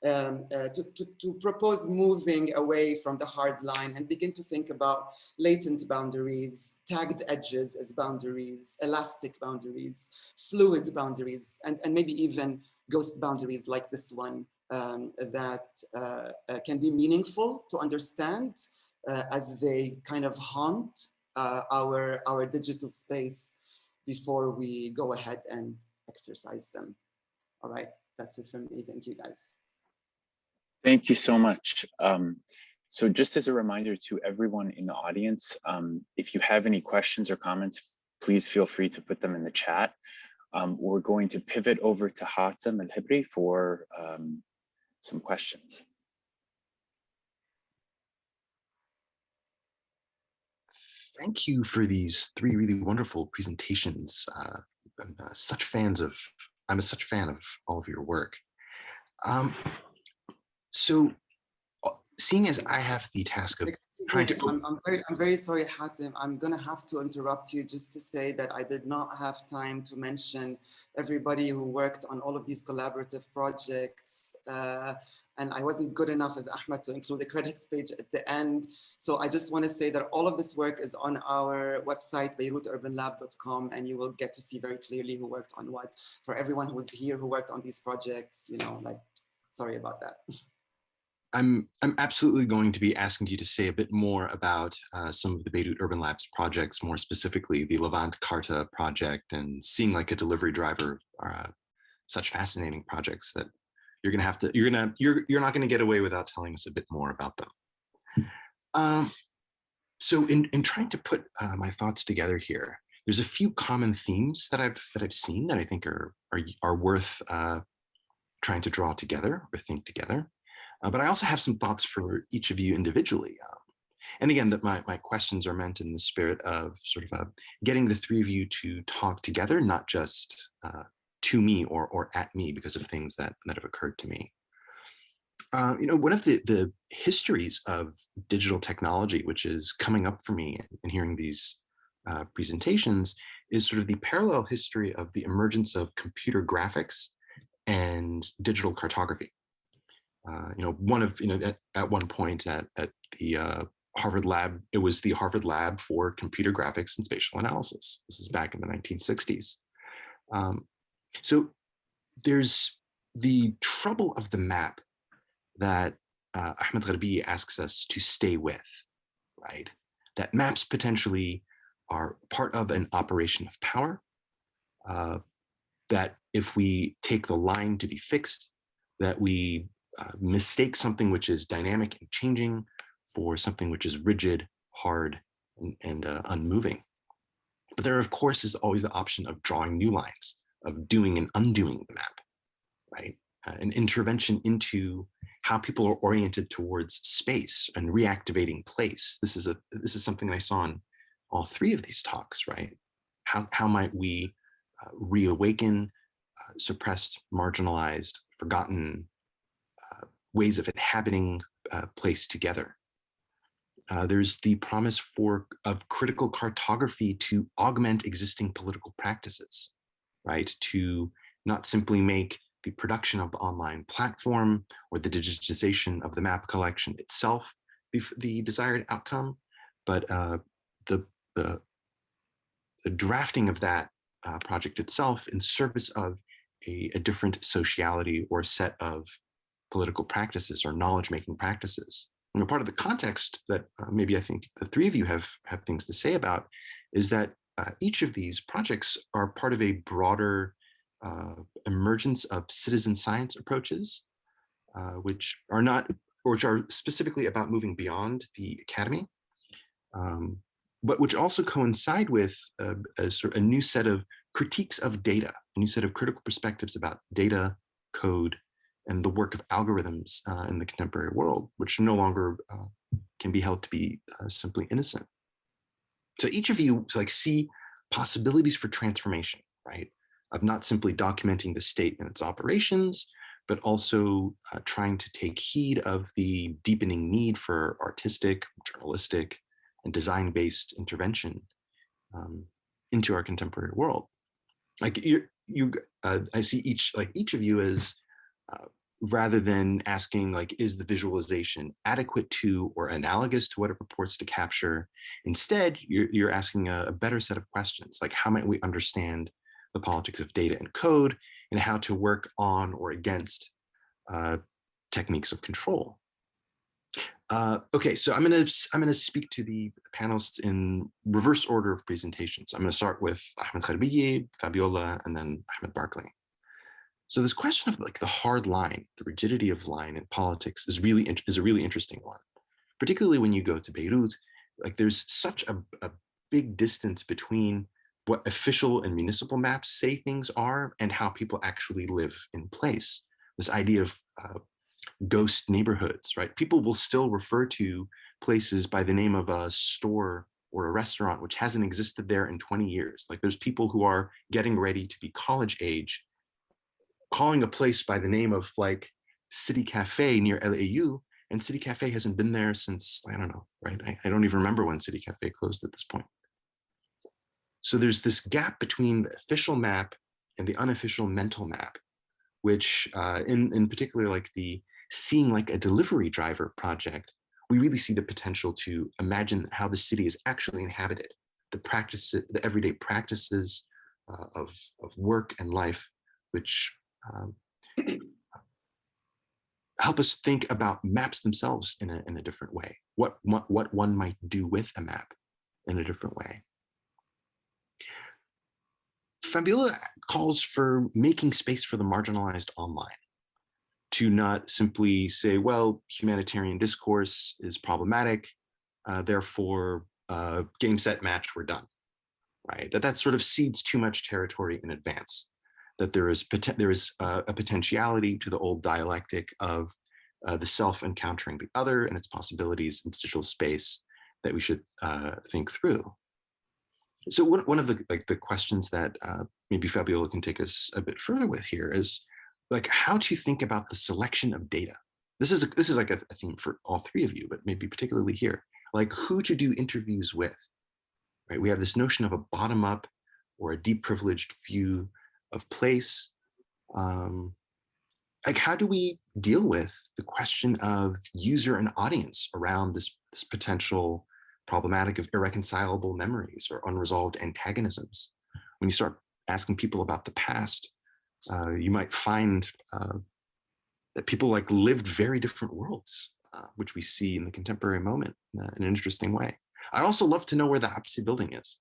To propose moving away from the hard line and begin to think about latent boundaries, tagged edges as boundaries, elastic boundaries, fluid boundaries, and maybe even ghost boundaries like this one that can be meaningful to understand as they kind of haunt our digital space before we go ahead and exercise them. All right, that's it from me. Thank you, guys. Thank you so much. So just as a reminder to everyone in the audience, if you have any questions or comments, please feel free to put them in the chat. We're going to pivot over to Hatem El-Hibri for some questions. Thank you for these three really wonderful presentations. I'm such fan of all of your work. So, seeing as I have the task of trying to... I'm very sorry, Hatem. I'm gonna have to interrupt you just to say that I did not have time to mention everybody who worked on all of these collaborative projects. And I wasn't good enough as Ahmed to include the credits page at the end. So I just want to say that all of this work is on our website, beiruturbanlab.com, and you will get to see very clearly who worked on what. For everyone who was here who worked on these projects, you know, like, sorry about that. I'm absolutely going to be asking you to say a bit more about some of the Beirut Urban Labs projects, more specifically the Levant Carta project, and seeing like a delivery driver, such fascinating projects that you're not gonna get away without telling us a bit more about them. So in trying to put my thoughts together here, there's a few common themes that I've seen that I think are worth trying to draw together or think together. But I also have some thoughts for each of you individually. And again, that my questions are meant in the spirit of sort of getting the three of you to talk together, not just to me or at me because of things that have occurred to me. You know, one of the histories of digital technology, which is coming up for me in hearing these presentations, is sort of the parallel history of the emergence of computer graphics and digital cartography. You know, at one point at the Harvard lab, it was the Harvard Lab for Computer Graphics and Spatial Analysis. This is back in the 1960s. So there's the trouble of the map that Ahmed Gharbi asks us to stay with, right? That maps potentially are part of an operation of power, that if we take the line to be fixed, that we mistake something which is dynamic and changing for something which is rigid, hard, and unmoving. But there, of course, is always the option of drawing new lines, of doing and undoing the map, right? An intervention into how people are oriented towards space and reactivating place. This is something I saw in all three of these talks, right? How might we reawaken suppressed, marginalized, forgotten ways of inhabiting place together. There's the promise of critical cartography to augment existing political practices, right? To not simply make the production of the online platform or the digitization of the map collection itself the desired outcome, but the drafting of that project itself in service of a different sociality or set of political practices or knowledge-making practices. And part of the context that maybe I think the three of you have things to say about is that each of these projects are part of a broader emergence of citizen science approaches, which are specifically about moving beyond the academy, but which also coincide with a new set of critiques of data, a new set of critical perspectives about data, code, and the work of algorithms in the contemporary world, which no longer can be held to be simply innocent. So each of you see possibilities for transformation, right? Of not simply documenting the state and its operations, but also trying to take heed of the deepening need for artistic, journalistic, and design-based intervention into our contemporary world. Like I see each of you as rather than asking is the visualization adequate to or analogous to what it purports to capture, instead you're asking a better set of questions, like how might we understand the politics of data and code, and how to work on or against techniques of control. Okay, so I'm gonna speak to the panelists in reverse order of presentations. I'm gonna start with Ahmed Kharbiye, Fabiola, and then Ahmed Barkley. So this question of the hard line, the rigidity of line in politics is a really interesting one, particularly when you go to Beirut. There's such a big distance between what official and municipal maps say things are and how people actually live in place. This idea of ghost neighborhoods, right? People will still refer to places by the name of a store or a restaurant which hasn't existed there in 20 years. There's people who are getting ready to be college age, calling a place by the name of City Cafe near LAU, and City Cafe hasn't been there since, I don't know, right? I don't even remember when City Cafe closed at this point. So there's this gap between the official map and the unofficial mental map, which in particular, the seeing a delivery driver project, we really see the potential to imagine how the city is actually inhabited, the everyday practices of work and life, which help us think about maps themselves in a different way, what one might do with a map in a different way. Fabiola calls for making space for the marginalized online, to not simply say, well, humanitarian discourse is problematic, therefore game, set, match, we're done, right? That sort of cedes too much territory in advance, that there is a potentiality to the old dialectic of the self encountering the other and its possibilities in digital space that we should think through. So one of the questions that maybe Fabiola can take us a bit further with here is how to think about the selection of data. This is a theme for all three of you, but maybe particularly here, who to do interviews with, right? We have this notion of a bottom up or a deep privileged view of place. How do we deal with the question of user and audience around this potential problematic of irreconcilable memories or unresolved antagonisms? When you start asking people about the past, you might find that people lived very different worlds, which we see in the contemporary moment in an interesting way. I'd also love to know where the Hapsi building is,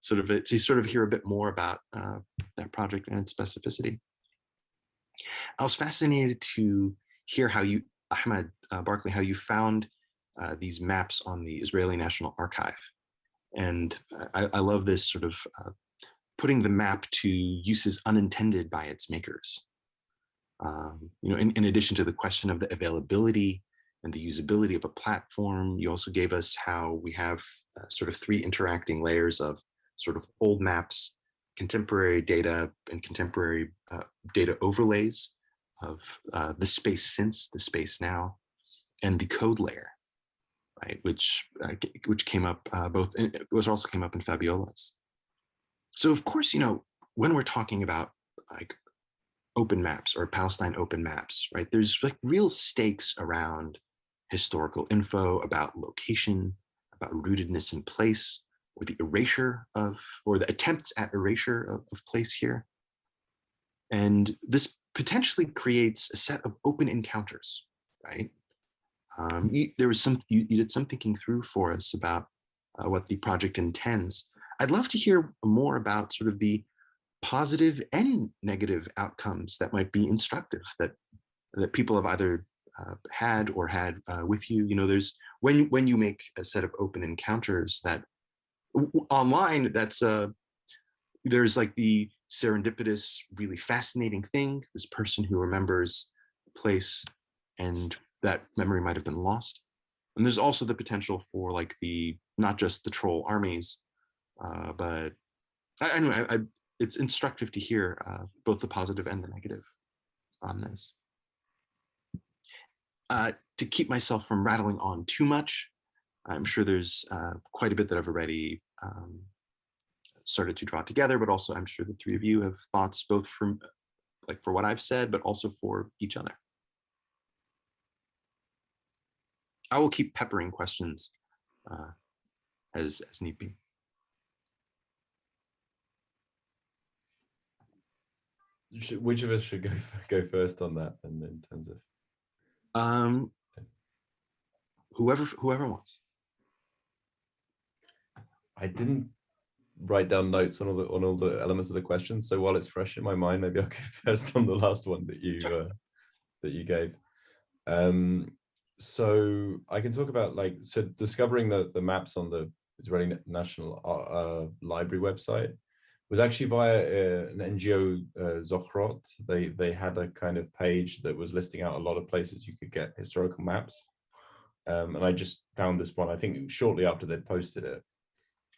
to hear a bit more about that project and its specificity. I was fascinated to hear how you, Ahmed Barkley, how you found these maps on the Israeli National Archive. And I love this sort of putting the map to uses unintended by its makers. In addition to the question of the availability and the usability of a platform, you also gave us how we have sort of three interacting layers of sort of old maps, contemporary data, and contemporary data overlays of the space since, the space now. and the code layer, right? Which came up also came up in Fabiola's. So of course, you know, when we're talking about like open maps or Palestine open maps, right? There's like real stakes around historical info, about location, about rootedness in place, or the erasure of, or the attempts at erasure of place here. And this potentially creates a set of open encounters, right? You did some thinking through for us about what the project intends. I'd love to hear more about sort of the positive and negative outcomes that might be instructive that people have either had with you. You know, there's when you make a set of open encounters that online, that's there's like the serendipitous, really fascinating thing, this person who remembers a place and that memory might have been lost. And there's also the potential for like not just the troll armies, but anyway, it's instructive to hear both the positive and the negative on this. To keep myself from rattling on too much, I'm sure there's quite a bit that I've already started to draw together, but also I'm sure the three of you have thoughts both from like for what I've said, but also for each other. I will keep peppering questions as need be. Which of us should go first on that, and in terms of whoever wants. I didn't write down notes on all the elements of the question, so while it's fresh in my mind, maybe I'll go first on the last one that you gave. So I can talk about discovering the maps on the Israeli National Library website was actually via an NGO, Zochrot. They had a kind of page that was listing out a lot of places you could get historical maps. And I just found this one, I think shortly after they'd posted it.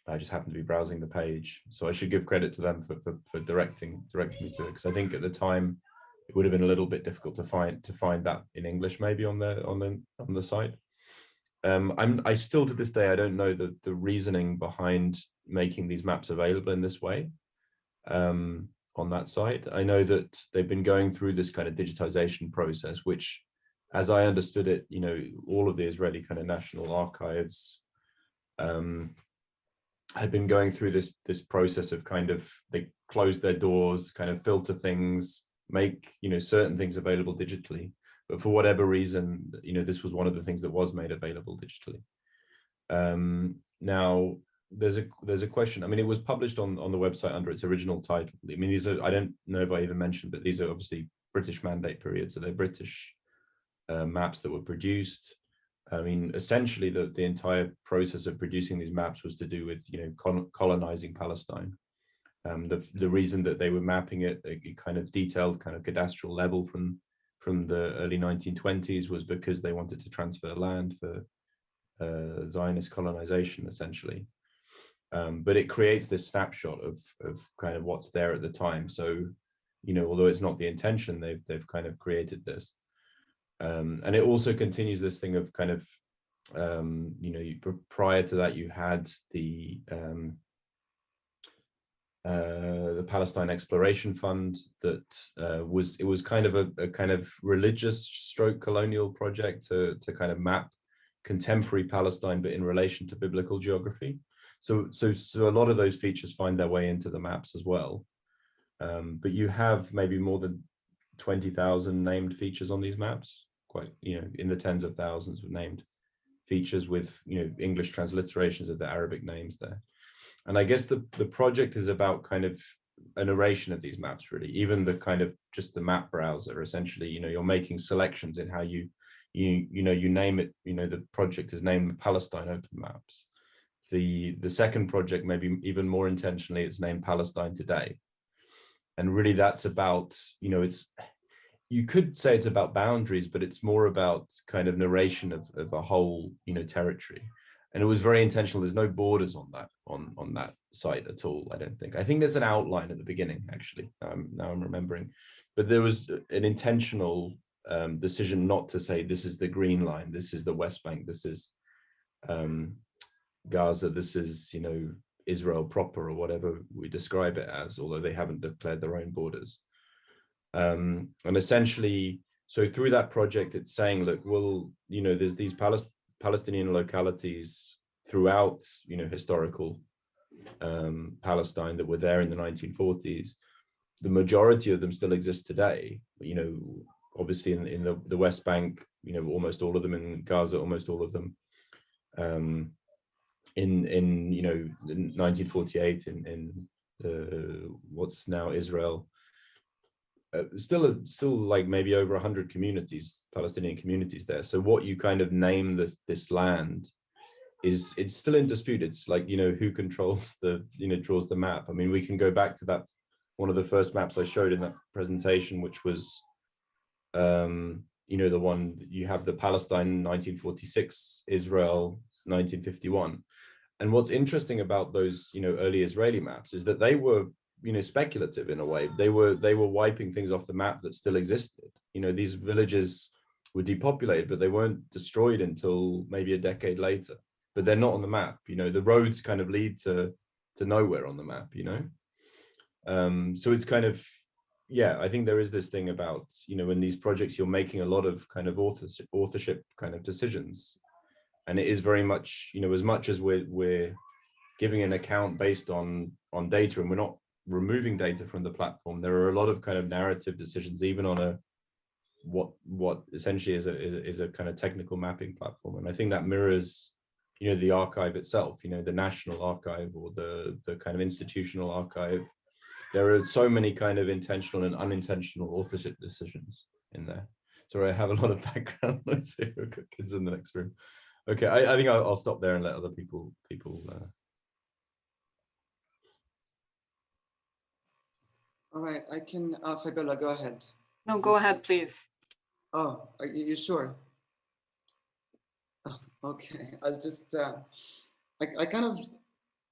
I just happened to be browsing the page. So I should give credit to them for directing me to it. Because I think at the time, it would have been a little bit difficult to find that in English, maybe on the site. I still to this day, I don't know the reasoning behind making these maps available in this way on that site. I know that they've been going through this kind of digitization process, which, as I understood it, you know, all of the Israeli kind of national archives had been going through this process of kind of, they closed their doors, kind of filter things, make, you know, certain things available digitally. But for whatever reason, you know, this was one of the things that was made available digitally. Now, there's a question. I mean, it was published on the website under its original title. I mean, these are, I don't know if I even mentioned, but these are obviously British mandate periods. So they're British maps that were produced. I mean, essentially, the entire process of producing these maps was to do with, you know, colonizing Palestine. The reason that they were mapping it at a kind of detailed, kind of cadastral level from the early 1920s was because they wanted to transfer land for Zionist colonization, essentially. But it creates this snapshot of kind of what's there at the time. So, you know, although it's not the intention, they've kind of created this. And it also continues this thing of kind of, you know, prior to that, you had the Palestine Exploration Fund that was kind of a kind of religious stroke colonial project to kind of map contemporary Palestine, but in relation to biblical geography. So a lot of those features find their way into the maps as well. But you have maybe more than 20,000 named features on these maps, quite, you know, in the tens of thousands of named features with, you know, English transliterations of the Arabic names there. And I guess the project is about kind of a narration of these maps, really. Even the kind of just the map browser, essentially, you know, you're making selections in how you name it. You know, the project is named Palestine Open Maps. The second project, maybe even more intentionally, it's named Palestine Today. And really that's about, you know, you could say it's about boundaries, but it's more about kind of narration of a whole, you know, territory. And it was very intentional. There's no borders on that site at all, I don't think. I think there's an outline at the beginning, actually. Now I'm remembering. But there was an intentional decision not to say this is the green line, this is the West Bank, this is Gaza, this is, you know, Israel proper, or whatever we describe it as, although they haven't declared their own borders. And essentially, so through that project, it's saying, look, well, you know, there's these Palestinian localities throughout, you know, historical Palestine that were there in the 1940s. The majority of them still exist today, you know, obviously in the West Bank, you know, almost all of them, in Gaza, almost all of them. In you know, 1948 in what's now Israel, still like maybe over 100 communities, Palestinian communities there. So what you kind of name this land is, it's still in dispute. It's like, you know, who controls the, you know, draws the map. I mean, we can go back to that, one of the first maps I showed in that presentation, which was you know, the one you have, the Palestine 1946, Israel 1951. And what's interesting about those, you know, early Israeli maps is that they were, you know, speculative in a way. They were wiping things off the map that still existed. You know, these villages were depopulated, but they weren't destroyed until maybe a decade later. But they're not on the map. You know, the roads kind of lead to nowhere on the map, you know. So it's kind of, yeah, I think there is this thing about, you know, in these projects, you're making a lot of kind of authorship kind of decisions. And it is very much, you know, as much as we're giving an account based on data, and we're not removing data from the platform, there are a lot of kind of narrative decisions, even on a what essentially is a kind of technical mapping platform. And I think that mirrors, you know, the archive itself, you know, the national archive or the kind of institutional archive. There are so many kind of intentional and unintentional authorship decisions in there. Sorry, I have a lot of background noise here. I've got kids in the next room. Okay, I think I'll stop there and let other people. All right, I can, Fabiola, go ahead. No, go ahead, please. Oh, are you sure? Oh, okay, I'll just, I kind of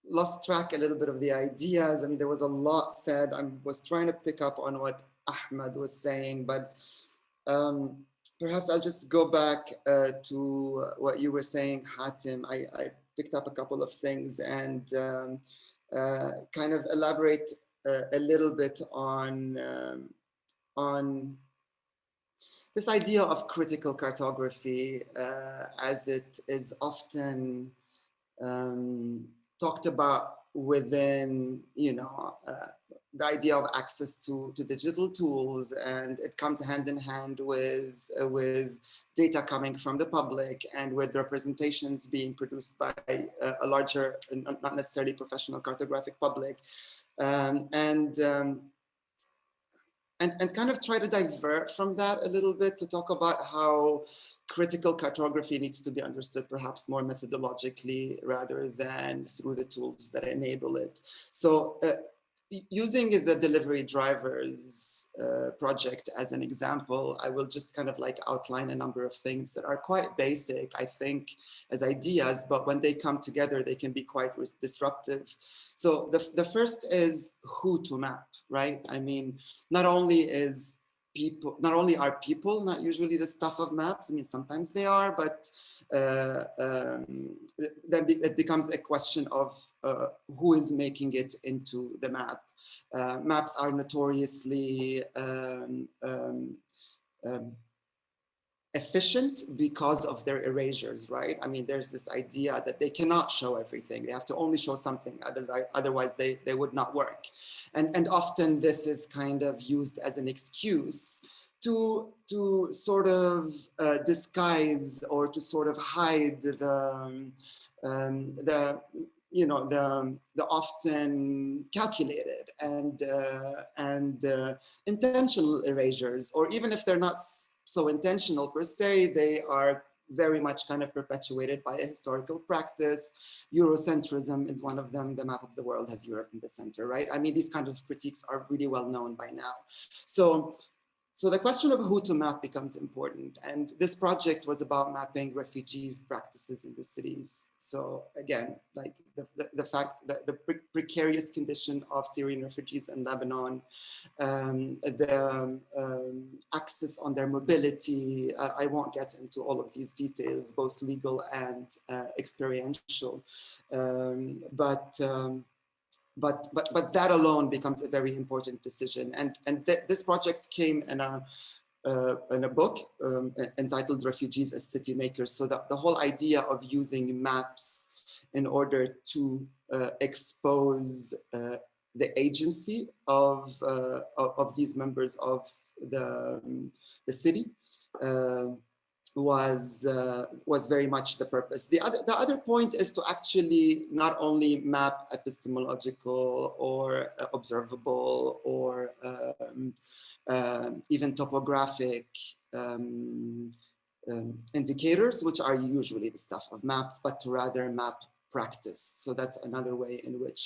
lost track a little bit of the ideas. I mean, there was a lot said. I was trying to pick up on what Ahmed was saying, but perhaps I'll just go back to what you were saying, Hatem. I picked up a couple of things and kind of elaborate a little bit on this idea of critical cartography as it is often talked about within, you know, the idea of access to digital tools, and it comes hand in hand with data coming from the public and with representations being produced by a larger, not necessarily professional cartographic public, and kind of try to divert from that a little bit to talk about how critical cartography needs to be understood perhaps more methodologically rather than through the tools that enable it. So using the delivery drivers project as an example, I will just kind of like outline a number of things that are quite basic, I think, as ideas, but when they come together, they can be quite disruptive. So the first is who to map, right? I mean, not only are people not usually the stuff of maps. I mean, sometimes they are, but then it becomes a question of who is making it into the map. Maps are notoriously efficient because of their erasures, right? I mean, there's this idea that they cannot show everything. They have to only show something, otherwise they would not work. And often this is kind of used as an excuse to sort of disguise or to sort of hide the often calculated and intentional erasures, or even if they're not so intentional per se, they are very much kind of perpetuated by a historical practice. Eurocentrism is one of them. The map of the world has Europe in the center, right? I mean, these kinds of critiques are really well known by now. So So the question of who to map becomes important. And this project was about mapping refugees' practices in the cities. So again, like the fact that the precarious condition of Syrian refugees in Lebanon, the access on their mobility. I won't get into all of these details, both legal and experiential. But that alone becomes a very important decision. And this project came in a book entitled Refugees as City Makers. So the whole idea of using maps in order to expose the agency of these members of the city was very much the purpose. The other point is to actually not only map epistemological or observable or even topographic indicators, which are usually the stuff of maps, but to rather map practice. So that's another way in which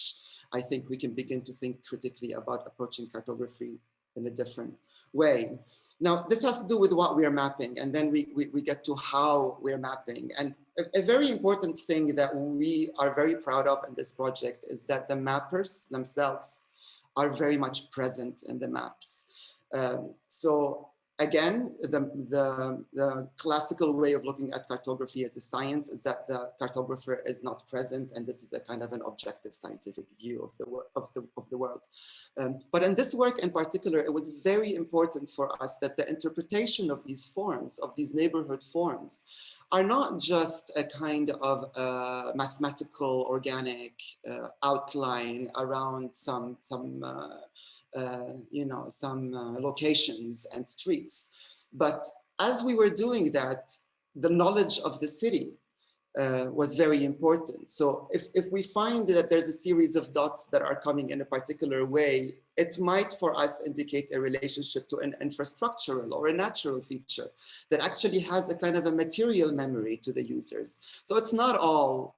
I think we can begin to think critically about approaching cartography in a different way. Now, this has to do with what we are mapping, and then we get to how we're mapping. And a very important thing that we are very proud of in this project is that the mappers themselves are very much present in the maps. So again, the classical way of looking at cartography as a science is that the cartographer is not present, and this is a kind of an objective scientific view of the world. But in this work in particular, it was very important for us that the interpretation of these forms, of these neighborhood forms, are not just a kind of mathematical, organic outline around some locations and streets. But as we were doing that, the knowledge of the city was very important. So if we find that there's a series of dots that are coming in a particular way, it might for us indicate a relationship to an infrastructural or a natural feature that actually has a kind of a material memory to the users. So it's not all,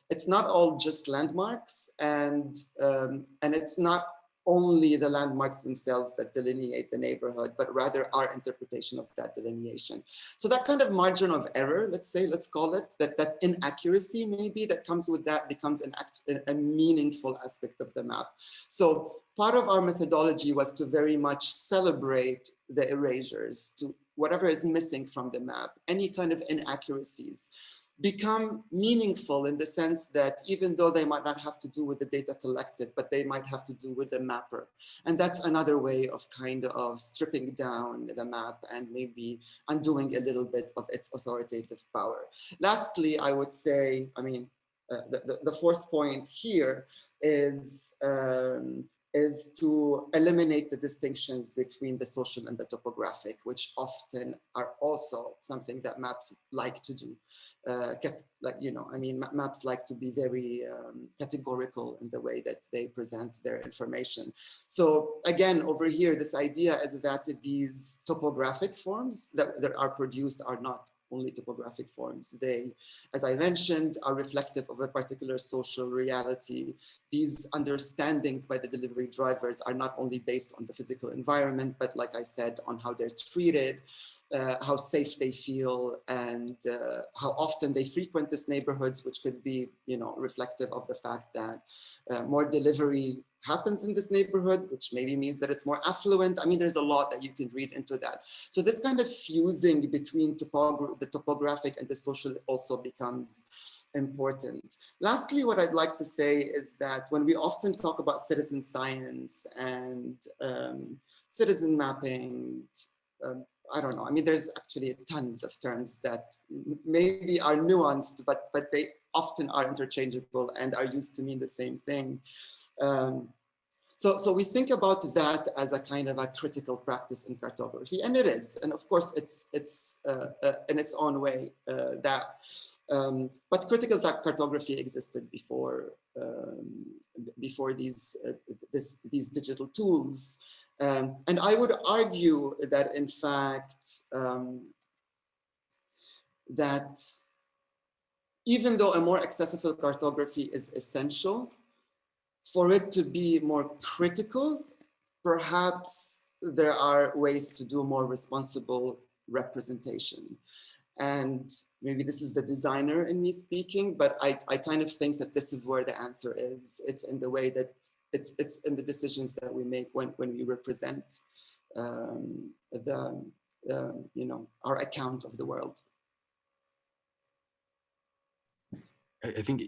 it's not all just landmarks, and it's not only the landmarks themselves that delineate the neighborhood, but rather our interpretation of that delineation. So that kind of margin of error, let's call it, that inaccuracy maybe that comes with that becomes a meaningful aspect of the map. So part of our methodology was to very much celebrate the erasures, to whatever is missing from the map, any kind of inaccuracies, become meaningful in the sense that even though they might not have to do with the data collected, but they might have to do with the mapper. And that's another way of kind of stripping down the map and maybe undoing a little bit of its authoritative power. Lastly, I would say, the fourth point here is to eliminate the distinctions between the social and the topographic, which often are also something that maps like to do. Maps like to be very categorical in the way that they present their information. So again, over here, this idea is that these topographic forms that are produced are not only topographic forms. They, as I mentioned, are reflective of a particular social reality. These understandings by the delivery drivers are not only based on the physical environment, but like I said, on how they're treated, how safe they feel, and how often they frequent these neighborhoods, which could be, reflective of the fact that more delivery happens in this neighborhood, which maybe means that it's more affluent. There's a lot that you can read into that. So this kind of fusing between the topographic and the social also becomes important. Lastly, what I'd like to say is that when we often talk about citizen science and citizen mapping, I don't know. There's actually tons of terms that maybe are nuanced, but they often are interchangeable and are used to mean the same thing. So we think about that as a kind of a critical practice in cartography, and it is. And of course, it's in its own way that. But critical cartography existed before these digital tools. And I would argue that, in fact, that even though a more accessible cartography is essential, for it to be more critical, perhaps there are ways to do more responsible representation. And maybe this is the designer in me speaking, but I kind of think that this is where the answer is. It's in the way that it's in the decisions that we make when we represent our account of the world. I think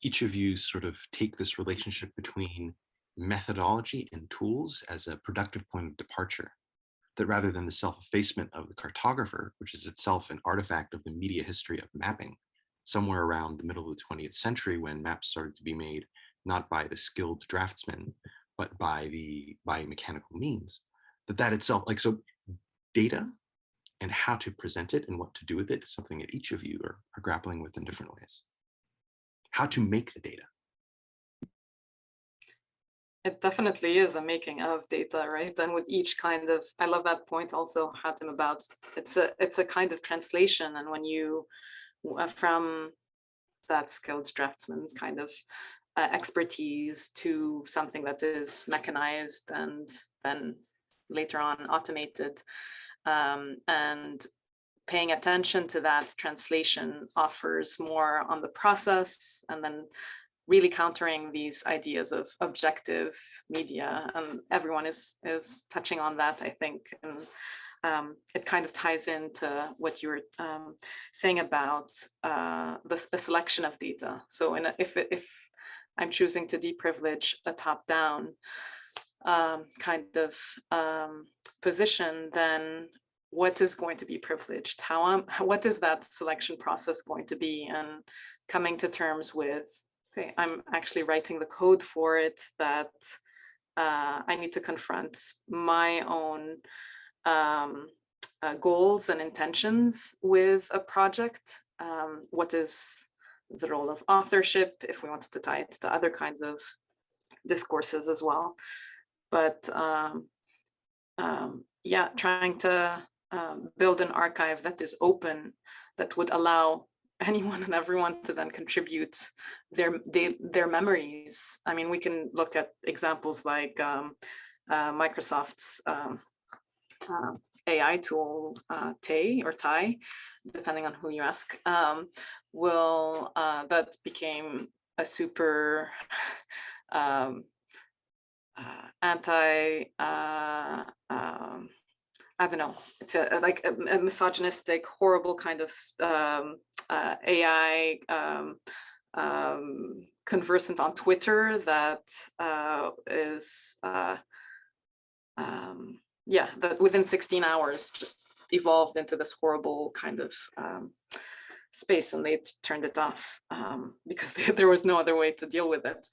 each of you sort of take this relationship between methodology and tools as a productive point of departure, that rather than the self-effacement of the cartographer, which is itself an artifact of the media history of mapping, somewhere around the middle of the 20th century when maps started to be made not by the skilled draftsman, but by mechanical means, that itself, like, so data and how to present it and what to do with it is something that each of you are grappling with in different ways. How to make the data. It definitely is a making of data, right? And with each kind of, I love that point also, Hatem, about it's a kind of translation. And when you, from that skilled draftsman's kind of expertise to something that is mechanized and then later on automated, and paying attention to that translation offers more on the process, and then really countering these ideas of objective media, and everyone is touching on that, I think. And it kind of ties into what you were saying about the selection of data. So if I'm choosing to deprivilege a top-down kind of position, then what is going to be privileged? What is that selection process going to be? And coming to terms with, okay, I'm actually writing the code for it, that I need to confront my own goals and intentions with a project. What is the role of authorship, if we wanted to tie it to other kinds of discourses as well. But yeah, trying to build an archive that is open, that would allow anyone and everyone to then contribute their memories. I mean, we can look at examples like Microsoft's AI tool, Tai, depending on who you ask, that became a super I don't know, it's like a misogynistic, horrible kind of AI conversant on Twitter that is, yeah, that within 16 hours just evolved into this horrible kind of space, and they turned it off because there was no other way to deal with it.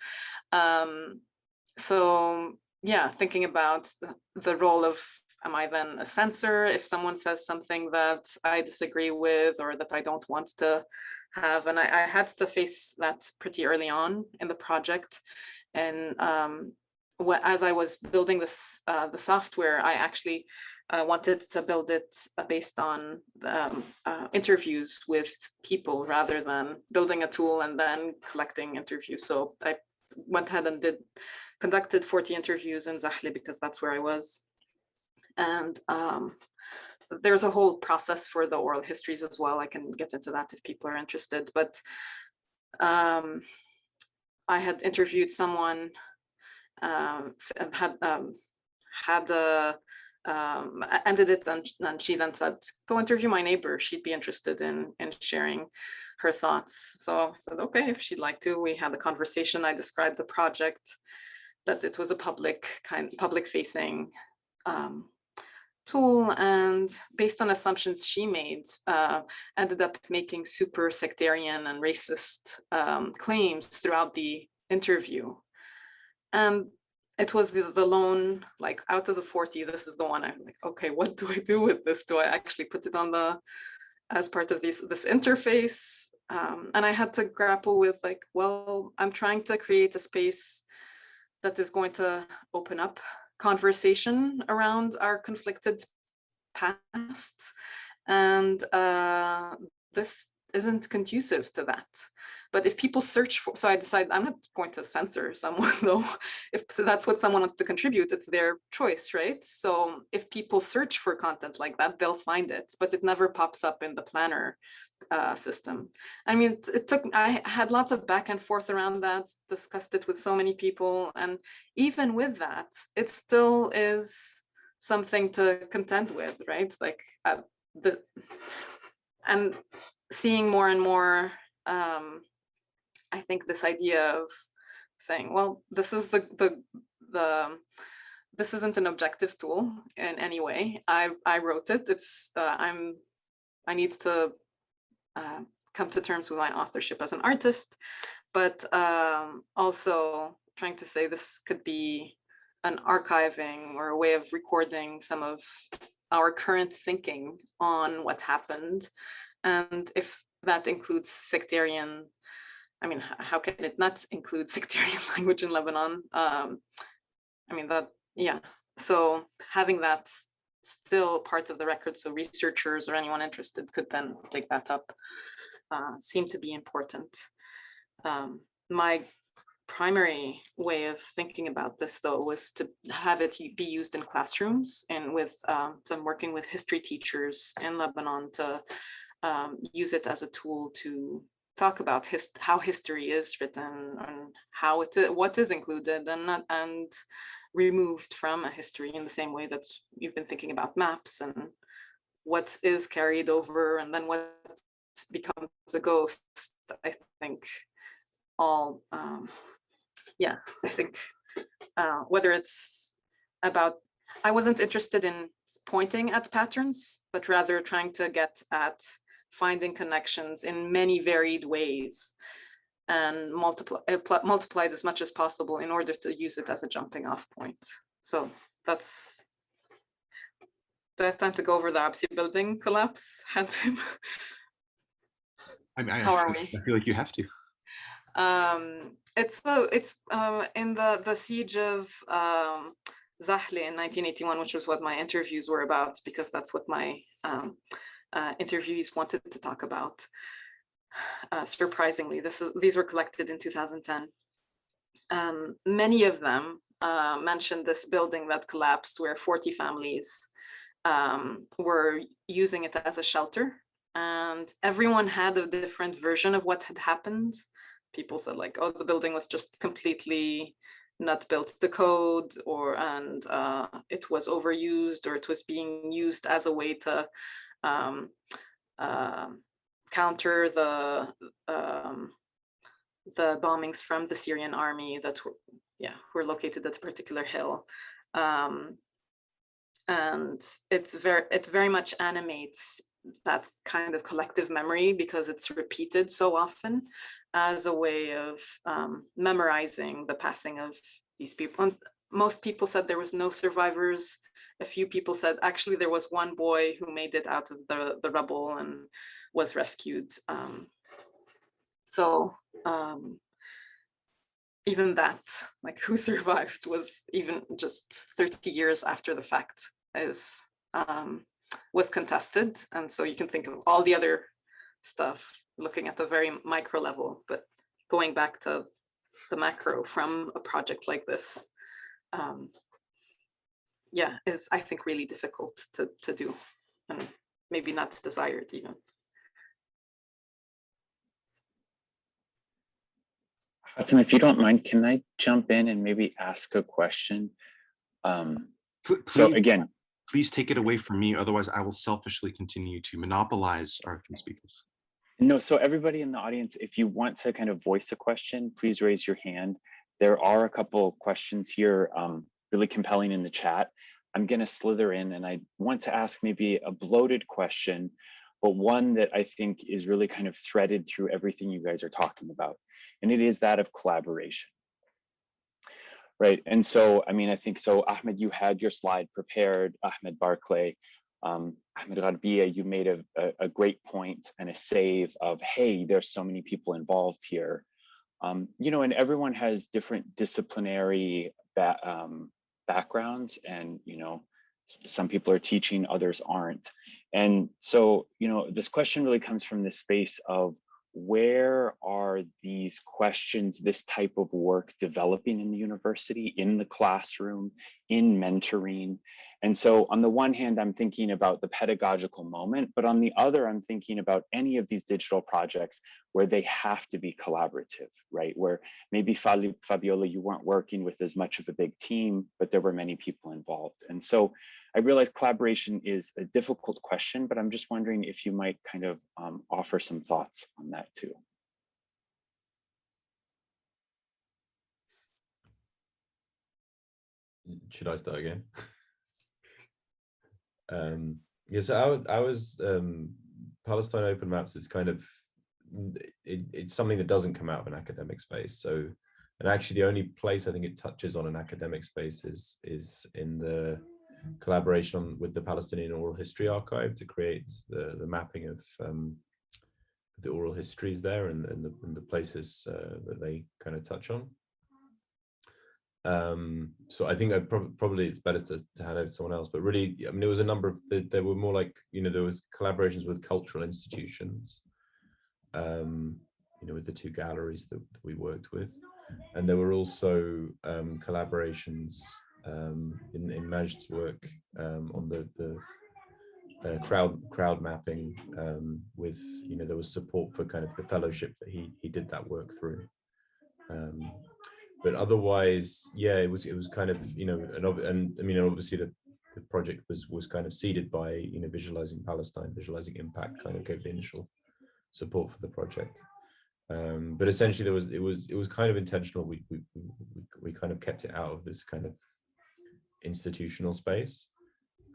So yeah, thinking about the role of, am I then a censor if someone says something that I disagree with or that I don't want to have? And I had to face that pretty early on in the project. And as I was building this, the software, I actually wanted to build it based on interviews with people rather than building a tool and then collecting interviews. So I went ahead and conducted 40 interviews in Zahle because that's where I was. And there's a whole process for the oral histories as well. I can get into that if people are interested. But I had interviewed someone, ended it, and she then said, go interview my neighbor. She'd be interested in sharing her thoughts. So I said, okay, if she'd like to. We had a conversation. I described the project, that it was a public-facing tool, and based on assumptions she made, ended up making super sectarian and racist claims throughout the interview. And it was the lone, like, out of the 40, this is the one I'm like, okay, what do I do with this? Do I actually put it on as part of this interface? And I had to grapple with, like, well, I'm trying to create a space that is going to open up conversation around our conflicted pasts. And this isn't conducive to that. But if people search for, so I decide I'm not going to censor someone though. If so that's what someone wants to contribute, it's their choice, right? So if people search for content like that, they'll find it, but it never pops up in the planner system. I mean, it took, I had lots of back and forth around that, discussed it with so many people. And even with that, it still is something to contend with, right? Like and seeing more and more, I think this idea of saying, well, this is this isn't an objective tool in any way. I wrote it. It's I need to come to terms with my authorship as an artist, but also trying to say this could be an archiving or a way of recording some of our current thinking on what happened. And if that includes sectarian, I mean, how can it not include sectarian language in Lebanon? I mean, that, yeah. So having that still part of the record, so researchers or anyone interested could then take that up, seemed to be important. My primary way of thinking about this, though, was to have it be used in classrooms, and with so I'm working with history teachers in Lebanon to use it as a tool to talk about how history is written and how what is included and removed from a history, in the same way that you've been thinking about maps and what is carried over and then what becomes a ghost. I think all yeah, I think whether it's about, I wasn't interested in pointing at patterns, but rather trying to get at finding connections in many varied ways and multiplied as much as possible in order to use it as a jumping off point. So that's, do I have time to go over the Absi building collapse? Hatim? How are we? I feel like you have to. It's in the siege of Zahle in 1981, which was what my interviews were about, because that's what my interviewees wanted to talk about. Surprisingly, these were collected in 2010. Many of them mentioned this building that collapsed, where 40 families were using it as a shelter, and everyone had a different version of what had happened. People said, like, oh, the building was just completely not built to code, and it was overused, or it was being used as a way to counter the bombings from the Syrian army that were located at a particular hill. And it very much animates that kind of collective memory, because it's repeated so often as a way of memorizing the passing of these people. And most people said there was no survivors. A few people said actually there was one boy who made it out of the rubble and was rescued. Even that, like, who survived, was even just 30 years after the fact was contested. And so you can think of all the other stuff looking at the very micro level, but going back to the macro from a project like this, is, I think, really difficult to do, and maybe not desired even. Hatim, if you don't mind, can I jump in and maybe ask a question? So again, please take it away from me, otherwise I will selfishly continue to monopolize our three speakers. No, so everybody in the audience, if you want to kind of voice a question, please raise your hand. There are a couple questions here, really compelling in the chat. I'm going to slither in, and I want to ask maybe a bloated question, but one that I think is really kind of threaded through everything you guys are talking about. And it is that of collaboration. Right. And so, I mean, I think so, Ahmed, you had your slide prepared, Ahmed Barclay. Ahmed Gharbia, you made a great point and a save of, hey, there's so many people involved here. You know, and everyone has different disciplinary backgrounds and, you know, some people are teaching, others aren't. And so, you know, this question really comes from this space of where are these questions, this type of work developing in the university, in the classroom, in mentoring? And so on the one hand, I'm thinking about the pedagogical moment, but on the other, I'm thinking about any of these digital projects where they have to be collaborative, right? Where maybe Fabiola, you weren't working with as much of a big team, but there were many people involved. And so I realize collaboration is a difficult question, but I'm just wondering if you might kind of offer some thoughts on that too. Should I start again? Yeah, so I was Palestine Open Maps is kind of, it's something that doesn't come out of an academic space. So, and actually the only place I think it touches on an academic space is in the collaboration with the Palestinian Oral History Archive to create the mapping of the oral histories there and the places that they kind of touch on. So I think probably it's better to hand over to someone else, but really, I mean, there was a number of, there were more like, you know, there was collaborations with cultural institutions, you know, with the two galleries that we worked with. And there were also collaborations in Majd's work on the crowd mapping with, you know, there was support for kind of the fellowship that he did that work through. But otherwise, yeah, it was kind of, you know, and I mean, obviously the project was kind of seeded by, you know, Visualizing Palestine, Visualizing Impact kind of gave the initial support for the project. But essentially it was kind of intentional. We kind of kept it out of this kind of institutional space.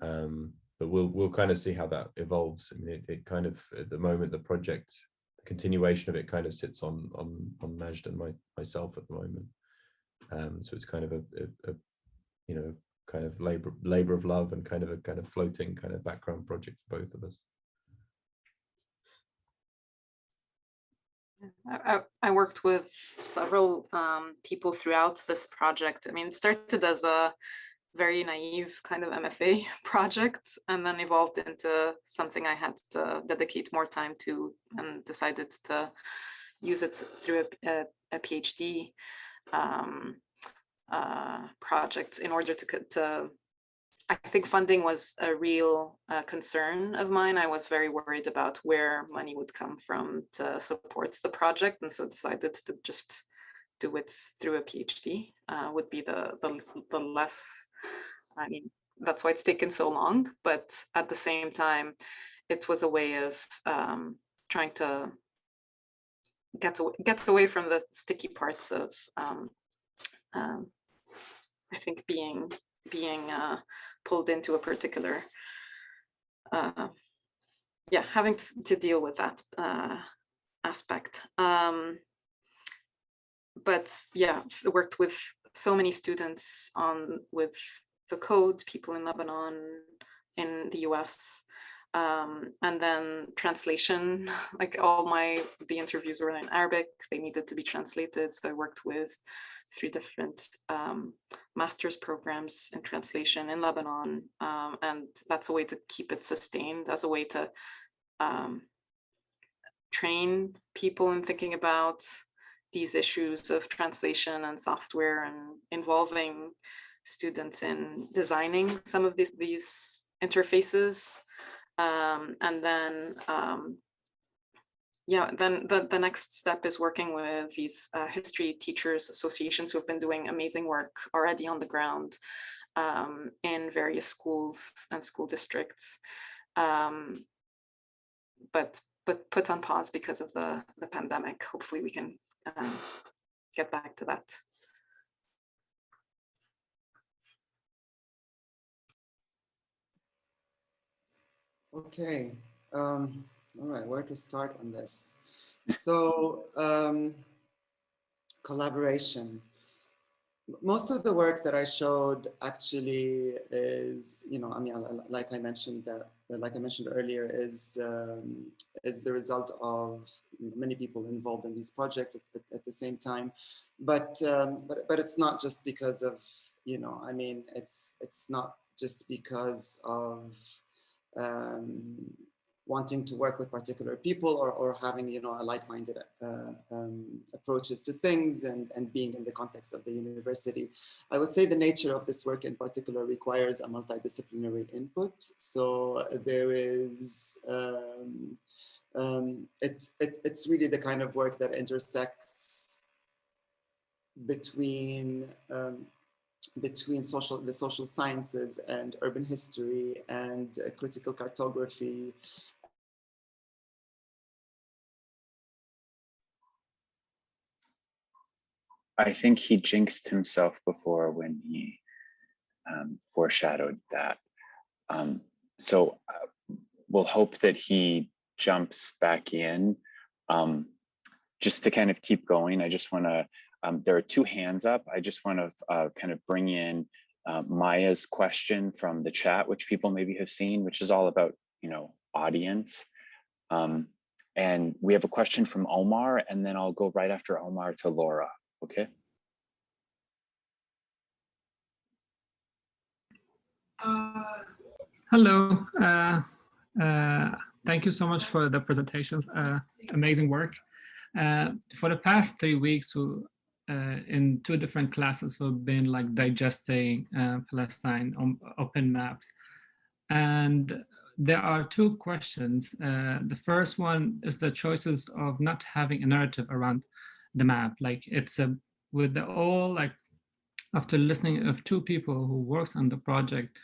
But we'll kind of see how that evolves. I mean, it kind of, at the moment, the project, the continuation of it kind of sits on Majd and myself at the moment. So it's kind of a you know, kind of labor of love and kind of floating kind of background project for both of us. I worked with several people throughout this project. I mean, it started as a very naive kind of MFA project and then evolved into something I had to dedicate more time to, and decided to use it through a PhD project in order to I think funding was a real concern of mine. I was very worried about where money would come from to support the project, and so decided to just do it through a PhD. Would be the less, I mean, that's why it's taken so long, but at the same time, it was a way of trying to get away from the sticky parts of I think being pulled into a particular yeah, having to deal with that aspect. But yeah, worked with so many students with the code, people in Lebanon, in the US, and then translation, like the interviews were in Arabic, they needed to be translated. So I worked with 3 different master's programs in translation in Lebanon. And that's a way to keep it sustained, as a way to train people in thinking about these issues of translation and software, and involving students in designing some of these interfaces. And then yeah, then the next step is working with these history teachers associations who have been doing amazing work already on the ground in various schools and school districts, but put on pause because of the pandemic. Hopefully we can get back to that. Okay. All right, where to start on this? So collaboration. Most of the work that I showed actually is, you know, I mean, like I mentioned earlier, is the result of many people involved in these projects at the same time, but it's not just because of, you know, I mean, it's not just because of wanting to work with particular people or having, you know, a like-minded approaches to things and being in the context of the university. I would say the nature of this work in particular requires a multidisciplinary input. So there is, it's really the kind of work that intersects between the social sciences and urban history and critical cartography. I think he jinxed himself before when he foreshadowed that. So we'll hope that he jumps back in. Just to kind of keep going, I just want to, there are two hands up. I just want to kind of bring in Maya's question from the chat, which people maybe have seen, which is all about, you know, audience. And we have a question from Omar, and then I'll go right after Omar to Laura, okay? Hello. Thank you so much for the presentations. Amazing work. For the past 3 weeks, in 2 different classes, we've been like digesting Palestine on open maps. And there are 2 questions. The first one is the choices of not having a narrative around the map. Like it's with the all, like after listening of 2 people who works on the project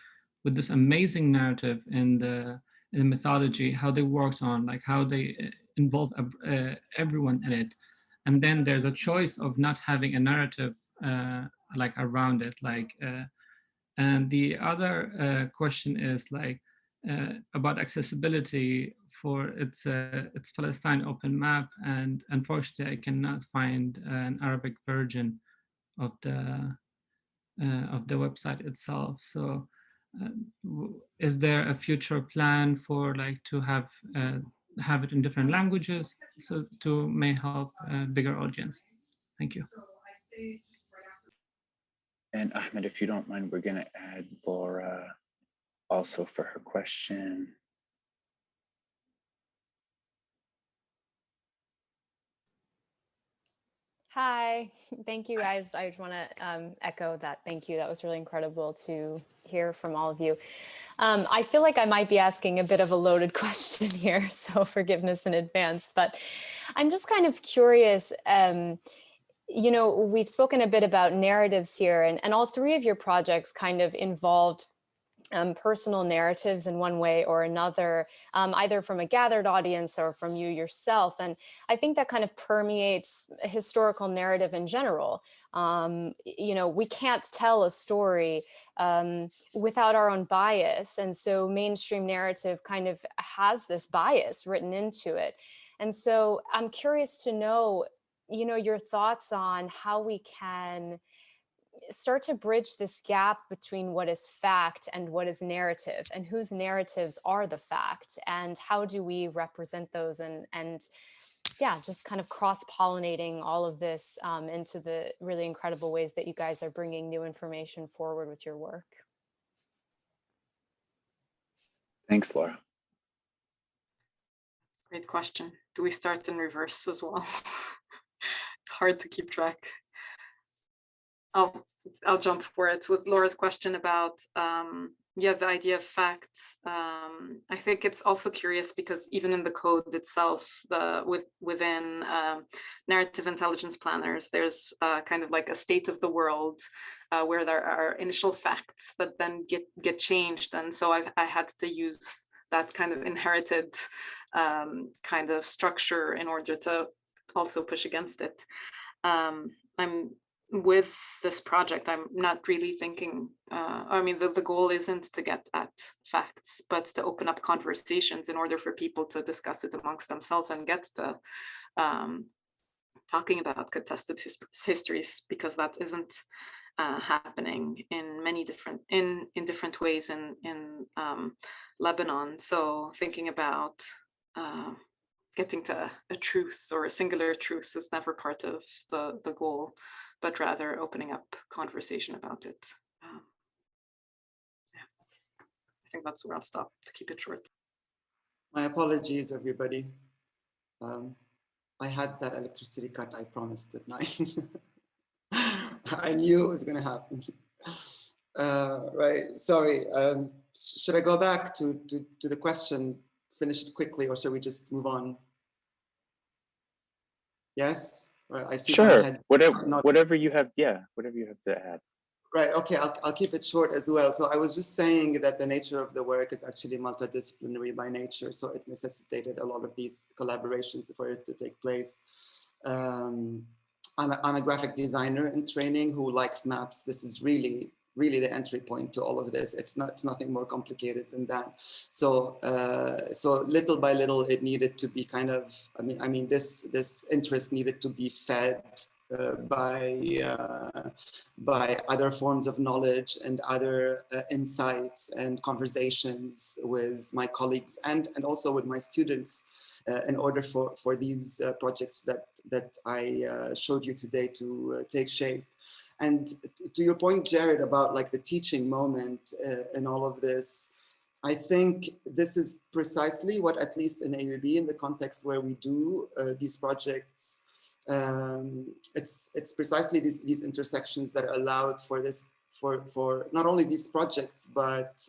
with this amazing narrative in the mythology, how they worked on, like how they involve everyone in it. And then there's a choice of not having a narrative like around it. And the other question is like about accessibility for its Palestine open map. And unfortunately, I cannot find an Arabic version of the website itself. So is there a future plan for like to have it in different languages so to may help a bigger audience? Thank you. And Ahmed, if you don't mind, we're going to add Laura also for her question. Hi, thank you guys. I just want to echo that. Thank you. That was really incredible to hear from all of you. I feel like I might be asking a bit of a loaded question here, so forgiveness in advance, but I'm just kind of curious. You know, we've spoken a bit about narratives here, and all 3 of your projects kind of involved personal narratives in one way or another, either from a gathered audience or from you yourself. And I think that kind of permeates a historical narrative in general. You know, we can't tell a story without our own bias. And so mainstream narrative kind of has this bias written into it. And so I'm curious to know, you know, your thoughts on how we can start to bridge this gap between what is fact and what is narrative, and whose narratives are the fact, and how do we represent those, and yeah, just kind of cross-pollinating all of this into the really incredible ways that you guys are bringing new information forward with your work. Thanks, Laura. Great question. Do we start in reverse as well? It's hard to keep track. I'll jump for it with Laura's question about yeah, the idea of facts. I think it's also curious because even in the code itself, within narrative intelligence planners, there's kind of like a state of the world where there are initial facts that then get changed, and so I had to use that kind of inherited kind of structure in order to also push against it. With this project, I'm not really thinking, I mean, the goal isn't to get at facts, but to open up conversations in order for people to discuss it amongst themselves and get to talking about contested histories, because that isn't happening in many different, in different ways in Lebanon. So thinking about getting to a truth or a singular truth is never part of the goal, but rather opening up conversation about it. think that's where I'll stop to keep it short. My apologies, everybody. I had that electricity cut I promised at 9. I knew it was going to happen. Right, sorry. Should I go back to the question, finish it quickly, or should we just move on? Yes? Right, I see Sure, some whatever you have, yeah, whatever you have to add. Right, okay, I'll keep it short as well. So I was just saying that the nature of the work is actually multidisciplinary by nature, so it necessitated a lot of these collaborations for it to take place. I'm a graphic designer in training who likes maps. This is really the entry point to all of this. It's nothing more complicated than that. So so little by little, it needed to be kind of, I mean this interest needed to be fed by other forms of knowledge and other insights and conversations with my colleagues and also with my students in order for these projects that I showed you today to take shape. And to your point, Jared, about like the teaching moment in all of this, I think this is precisely what, at least in AUB, in the context where we do these projects, it's precisely these intersections that allowed for this, for not only these projects, but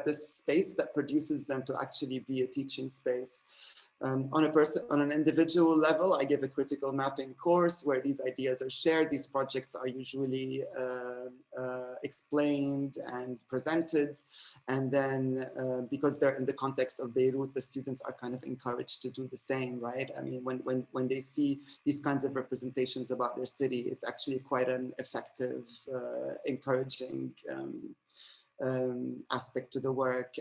this space that produces them to actually be a teaching space. On an individual level, I give a critical mapping course where these ideas are shared. These projects are usually explained and presented. And then because they're in the context of Beirut, the students are kind of encouraged to do the same, right? I mean, when they see these kinds of representations about their city, it's actually quite an effective, encouraging aspect to the work.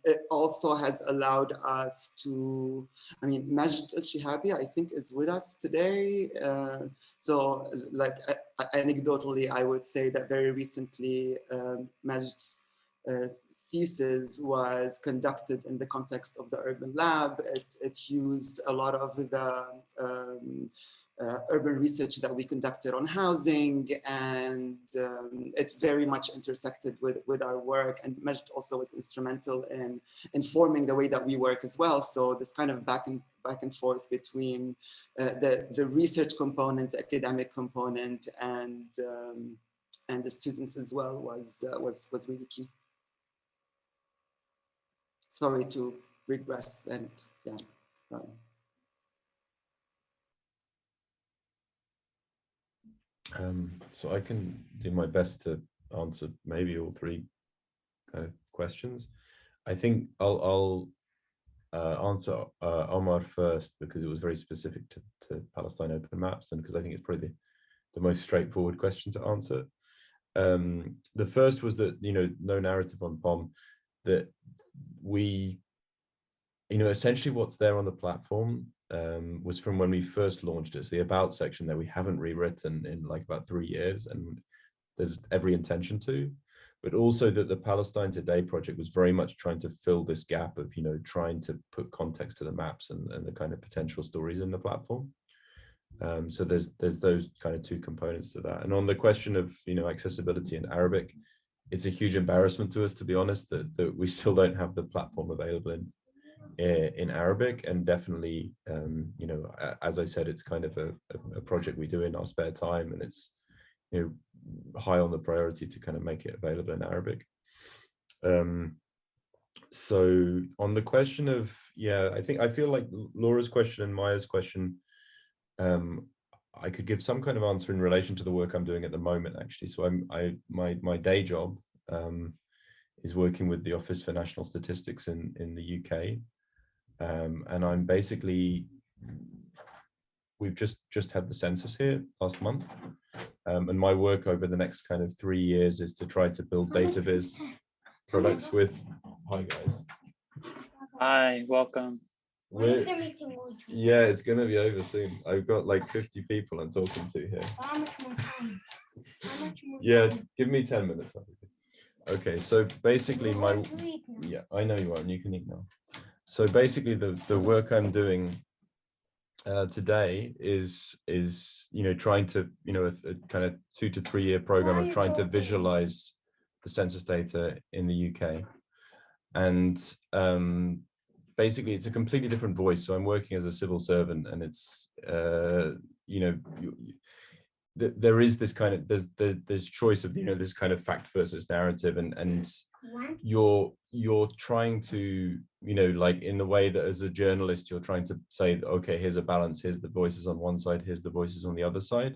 It also has allowed us to, I mean, Majd al-Shihabi, I think, is with us today. So like anecdotally, I would say that very recently, Majd's thesis was conducted in the context of the Urban Lab. It used a lot of the urban research that we conducted on housing, and it very much intersected with our work, and Majd also was instrumental in informing the way that we work as well. So this kind of back and forth between the research component, the academic component, and the students as well was really key. Sorry to regress, and yeah. So I can do my best to answer maybe all three kind of questions. I think I'll answer Omar first, because it was very specific to Palestine open maps, and because I think it's probably the most straightforward question to answer. The first was that, no narrative on POM, that we, essentially what's there on the platform was from when we first launched it. It's the about section that we haven't rewritten in like about 3 years, and there's every intention to, but also that the Palestine Today project was very much trying to fill this gap of, trying to put context to the maps and the kind of potential stories in the platform. So there's those kind of two components to that. And on the question of, accessibility in Arabic, it's a huge embarrassment to us, to be honest, that we still don't have the platform available in Arabic. And definitely, as I said, it's kind of a project we do in our spare time, and it's, high on the priority to kind of make it available in Arabic. So on the question of, I feel like Laura's question and Maya's question, I could give some kind of answer in relation to the work I'm doing at the moment, actually. So my day job is working with the Office for National Statistics in the UK. And I'm basically, we've just had the census here last month. And my work over the next kind of 3 years is to try to build data viz products with, hi guys. Hi, welcome. Yeah, it's going to be over soon. I've got like 50 people I'm talking to here. How much more time? How much more Yeah, time? give me 10 minutes. Okay, so basically yeah, I know you are, and you can eat now. So basically the work I'm doing today is trying to, a kind of 2 to 3 year program of trying to visualize the census data in the UK. And basically it's a completely different voice. So I'm working as a civil servant, and it's, you know, there is this kind of, there's choice of, you know, this kind of fact versus narrative, and you're trying to, you know, like in the way that as a journalist, you're trying to say, okay, here's a balance, here's the voices on one side, here's the voices on the other side.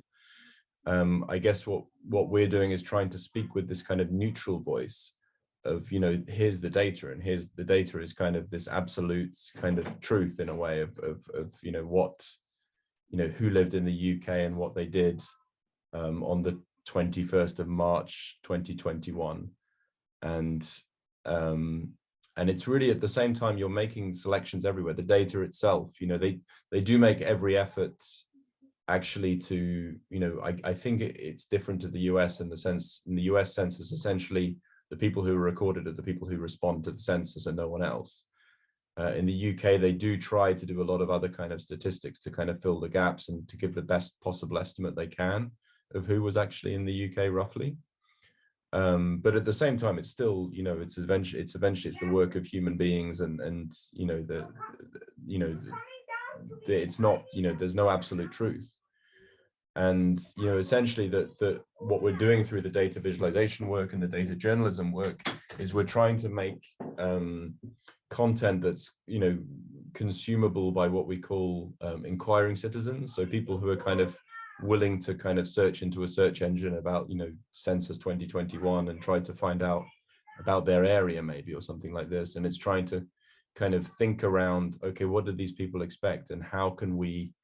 I guess what we're doing is trying to speak with this kind of neutral voice of, you know, here's the data, and here's the data is kind of this absolute kind of truth in a way of you know, what, you know, who lived in the UK and what they did on the 21st of March 2021. And it's really at the same time you're making selections everywhere. The data itself, you know, they do make every effort actually to, you know, I think it's different to the US in the sense, in the US census, essentially the people who are recorded are the people who respond to the census and no one else. In the UK, they do try to do a lot of other kind of statistics to kind of fill the gaps and to give the best possible estimate they can of who was actually in the UK roughly. But at the same time, it's still, you know, it's eventually it's the work of human beings, and you know, it's not, you know, there's no absolute truth. And, you know, essentially that what we're doing through the data visualization work and the data journalism work is we're trying to make content that's, you know, consumable by what we call inquiring citizens. So people who are kind of willing to kind of search into a search engine about, you know, census 2021 and try to find out about their area maybe, or something like this. And it's trying to kind of think around, okay, what do these people expect, and how can we,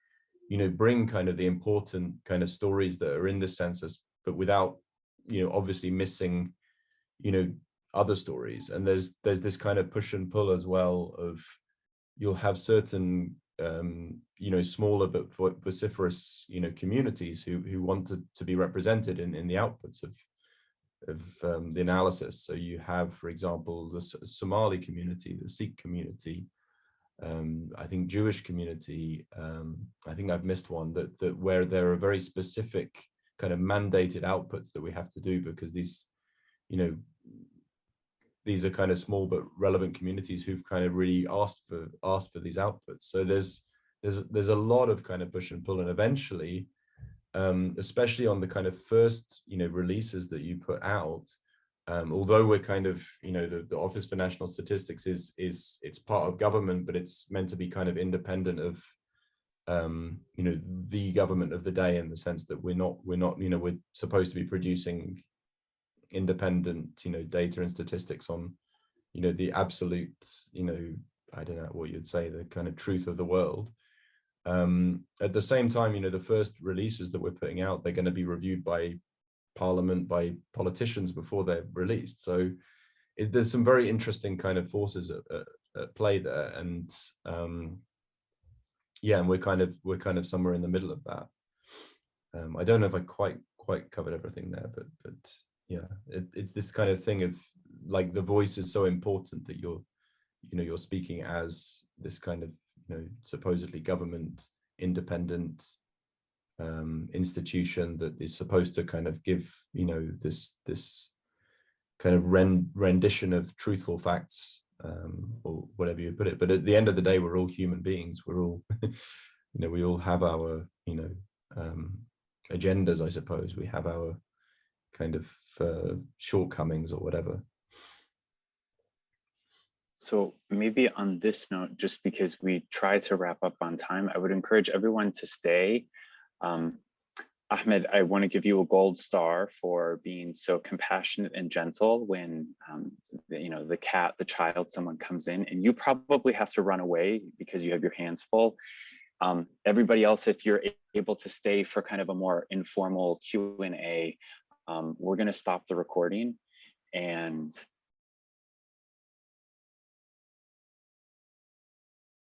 you know, bring kind of the important kind of stories that are in the census, but without, you know, obviously missing, you know, other stories. And there's this kind of push and pull as well of, you'll have certain you know, smaller but vociferous, you know, communities who want to be represented in the outputs of the analysis. So you have, for example, the Somali community, the Sikh community, I think Jewish community, I think I've missed one, that where there are very specific kind of mandated outputs that we have to do, because these, you know, these are kind of small but relevant communities who've kind of really asked for these outputs. So there's a lot of kind of push and pull, and eventually, especially on the kind of first, you know, releases that you put out, although we're kind of, you know, the Office for National Statistics is it's part of government, but it's meant to be kind of independent of, you know, the government of the day, in the sense that we're not, you know, we're supposed to be producing independent, you know, data and statistics on, you know, the absolute, you know, I don't know what you'd say, the kind of truth of the world. At the same time, you know, the first releases that we're putting out, they're going to be reviewed by Parliament, by politicians before they're released. So there's some very interesting kind of forces at play there, and yeah, and we're kind of somewhere in the middle of that. I don't know if I quite covered everything there, but yeah, it's this kind of thing of, like, the voice is so important that you're speaking as this kind of, you know, supposedly government independent institution that is supposed to kind of give, you know, this kind of rendition of truthful facts, or whatever you put it. But at the end of the day, we're all human beings. We're all, you know, we all have our, you know, agendas, I suppose. We have our kind of shortcomings or whatever. So maybe on this note, just because we try to wrap up on time, I would encourage everyone to stay. Ahmed, I want to give you a gold star for being so compassionate and gentle when, you know, the child, someone comes in, and you probably have to run away because you have your hands full. Everybody else, if you're able to stay for kind of a more informal Q&A, we're going to stop the recording, and